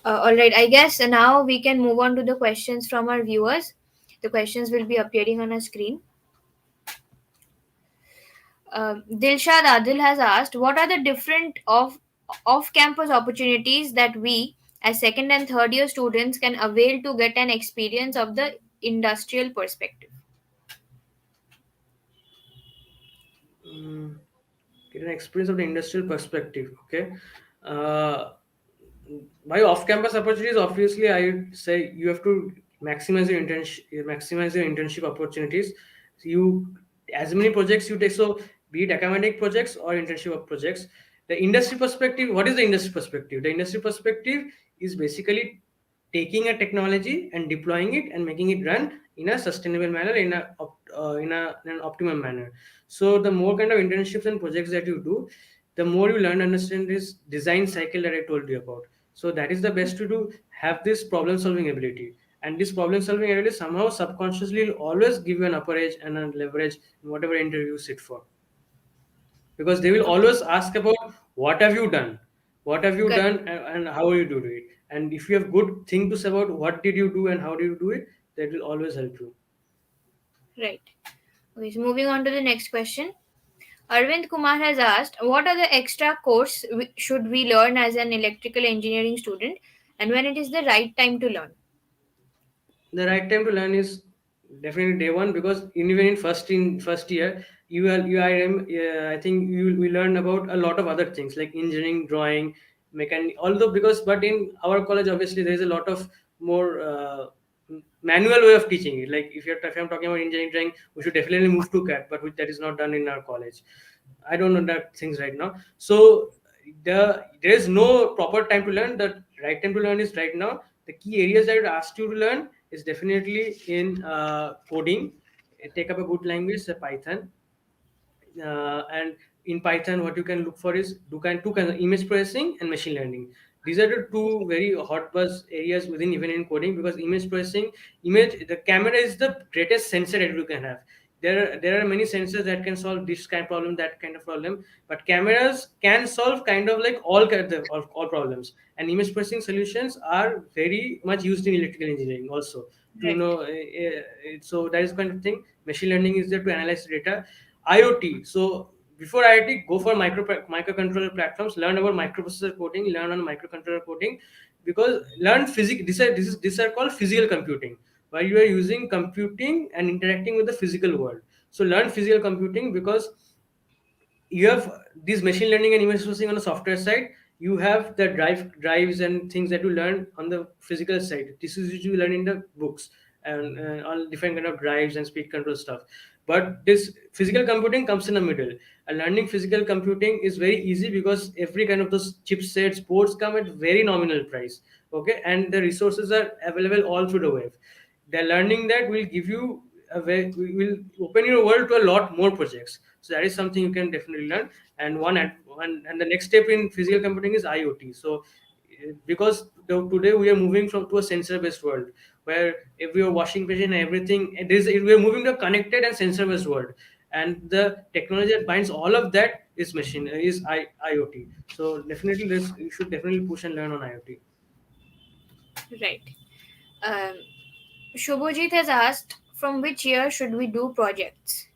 All right. I guess now we can move on to the questions from our viewers. The questions will be appearing on our screen. Dilshad Adil has asked, "What are the different off-campus opportunities that we, as second and third year students, can avail to get an experience of the industrial perspective?" Mm, get an experience of the industrial perspective. Okay. Uh, by off-campus opportunities, obviously, I would say you have to maximize your internship opportunities. So you, as many projects you take, so be it academic projects or internship projects. The industry perspective. What is the industry perspective? The industry perspective is basically taking a technology and deploying it and making it run in a sustainable manner, in an optimum manner. So the more kind of internships and projects that you do, the more you learn understand this design cycle that I told you about. So that is the best to do. Have this problem solving ability, and this problem solving ability somehow subconsciously will always give you an upper edge and a leverage in whatever interview you sit for, because they will Okay. always ask about what have you Correct. done, and how you do it. And if you have good thing to say about what did you do and how did you do it, that will always help you. Right. Okay. So moving on to the next question. Arvind Kumar has asked, "What are the extra course should we learn as an electrical engineering student, and when it is the right time to learn?" The right time to learn is definitely day one, because even in first year you are you I am I think you will learn about a lot of other things like engineering, drawing, mechanic, although because but in our college obviously there is a lot of more manual way of teaching it. Like if I'm talking about engineering drawing, we should definitely move to CAT, but that is not done in our college. I don't know that things right now. So there is no proper time to learn. The right time to learn is right now. The key areas that I would ask you to learn is definitely in coding. Take up a good language, Python, and in Python, what you can look for is two kinds of image processing and machine learning. These are the two very hot buzz areas within even in coding, because the camera is the greatest sensor that you can have. There are many sensors that can solve this kind of problem, that kind of problem, but cameras can solve kind of like all problems. And image processing solutions are very much used in electrical engineering also. to Right. so that is kind of thing. Machine learning is there to analyze data. IoT. So before IoT, go for microcontroller platforms, learn about microprocessor coding, learn on microcontroller coding, because learn physics. These are called physical computing, where you are using computing and interacting with the physical world. So learn physical computing, because you have these machine learning and image processing on the software side. You have the drives and things that you learn on the physical side. This is what you learn in the books, and all different kind of drives and speed control stuff. But this physical computing comes in the middle, and learning physical computing is very easy because every kind of those chipsets boards come at very nominal price. Okay, and the resources are available all through the web. The learning that will give you a way, will open your world to a lot more projects. So that is something you can definitely learn. And and the next step in physical computing is IoT. So because today we are moving from to a sensor based world, where every washing machine and everything, we are moving to a connected and sensor based world, and the technology that binds all of that is IoT. So definitely this you should definitely push and learn on IoT. Right. Um, Shubhajit has asked, from which year should we do projects?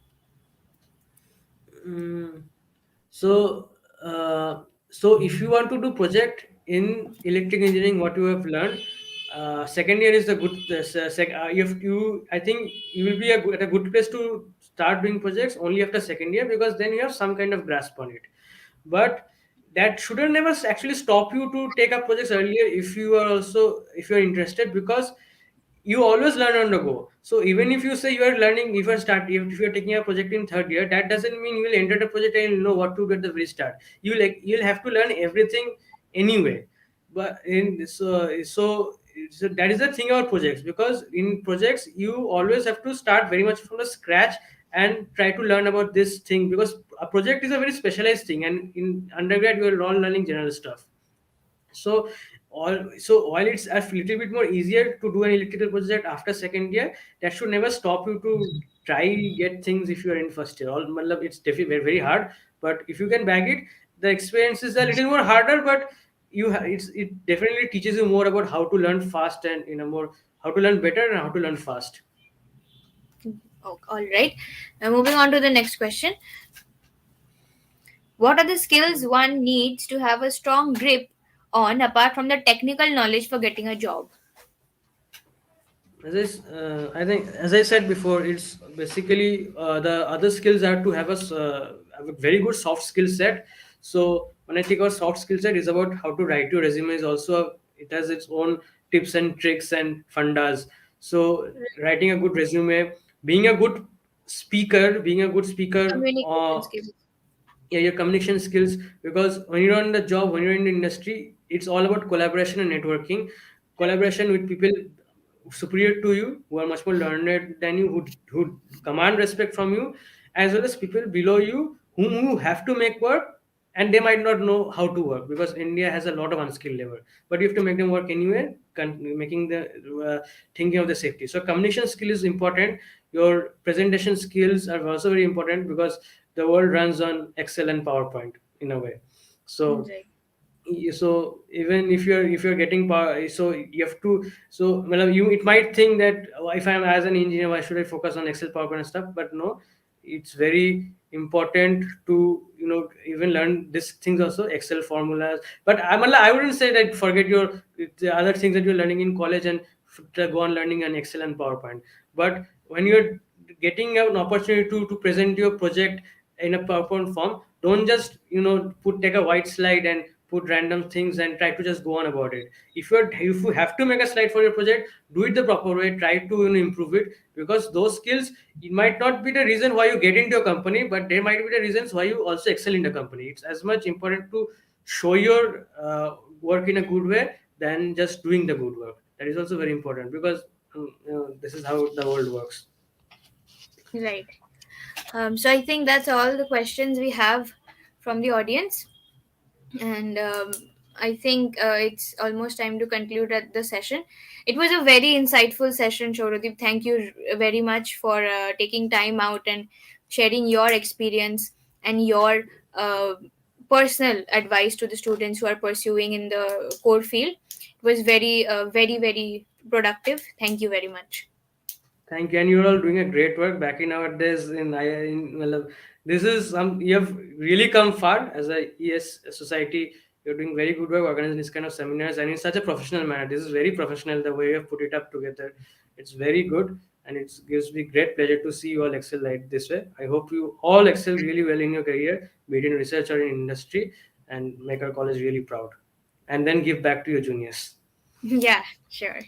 Mm, So, so if you want to do project in electric engineering, what you have learned, second year is the good. I think you will be at a good place to start doing projects only after second year, because then you have some kind of grasp on it. But that shouldn't never actually stop you to take up projects earlier if you are also if you are interested, because you always learn on the go. So even if you say you are learning, if you are taking a project in third year, that doesn't mean you will enter the project and you'll know what to do at the very start. You'll have to learn everything anyway. But in so that is the thing about projects, because in projects you always have to start very much from the scratch and try to learn about this thing, because a project is a very specialized thing, and in undergrad you are all learning general stuff. So while it's a little bit more easier to do an electrical project after second year, that should never stop you to try get things if you are in first year. It's definitely very, very hard, but if you can bag it, the experience is a little more harder, but it definitely teaches you more about how to learn fast, and in a more how to learn better and how to learn fast. Oh, all right. Now, moving on to the next question. What are the skills one needs to have a strong grip on apart from the technical knowledge for getting a job? I think, as I said before, it's basically the other skills are to have a very good soft skill set. So when I think about soft skill set, is about how to write your resume. Is also it has its own tips and tricks and fundas. So writing a good resume, being a good being a good speaker, Communication skills. yeah, your communication skills, because when you're on the job, when you're in the industry, it's all about collaboration and networking. Right. Collaboration with people superior to you, who are much more learned than you, who command respect from you, as well as people below you whom you have to make work, and they might not know how to work, because India has a lot of unskilled labor, but you have to make them work anyway, making the thinking of the safety. So communication skill is important. Your presentation skills are also very important, because the world runs on Excel and PowerPoint in a way. So Right. so even if you're getting power, so you have to, so well, you it might think that, "Oh, if I'm as an engineer, why should I focus on Excel, PowerPoint and stuff?" But no, it's very important to even learn these things also, Excel formulas. But I wouldn't say that forget the other things that you're learning in college and go on learning on Excel and PowerPoint. But when you're getting an opportunity to present your project in a PowerPoint form, don't just take a white slide and put random things and try to just go on about it. If you have to make a slide for your project, do it the proper way, try to improve it, because those skills, it might not be the reason why you get into a company, but they might be the reasons why you also excel in the company. It's as much important to show your work in a good way than just doing the good work. That is also very important, because this is how the world works. Right. So I think that's all the questions we have from the audience, and I think it's almost time to conclude at the session. It was a very insightful session, Shorodip. Thank you very much for taking time out and sharing your experience and your uh, personal advice to the students who are pursuing in the core field. It was very, very, very productive. Thank you very much. Thank you, and you're all doing a great work back in our days. Well, this is some you have really come far as a ES society. You're doing very good work organizing this kind of seminars and in such a professional manner. This is very professional the way you have put it up together. It's very good, and it gives me great pleasure to see you all excel like this way. I hope you all excel really well in your career, be it in research or in industry, and make our college really proud. And then give back to your juniors. Yeah, sure.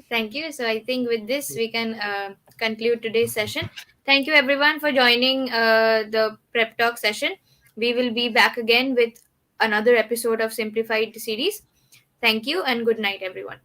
Thank you. So I think with this we can conclude today's session. Thank you everyone for joining the prep talk session. We will be back again with another episode of Simplified series. Thank you and good night everyone.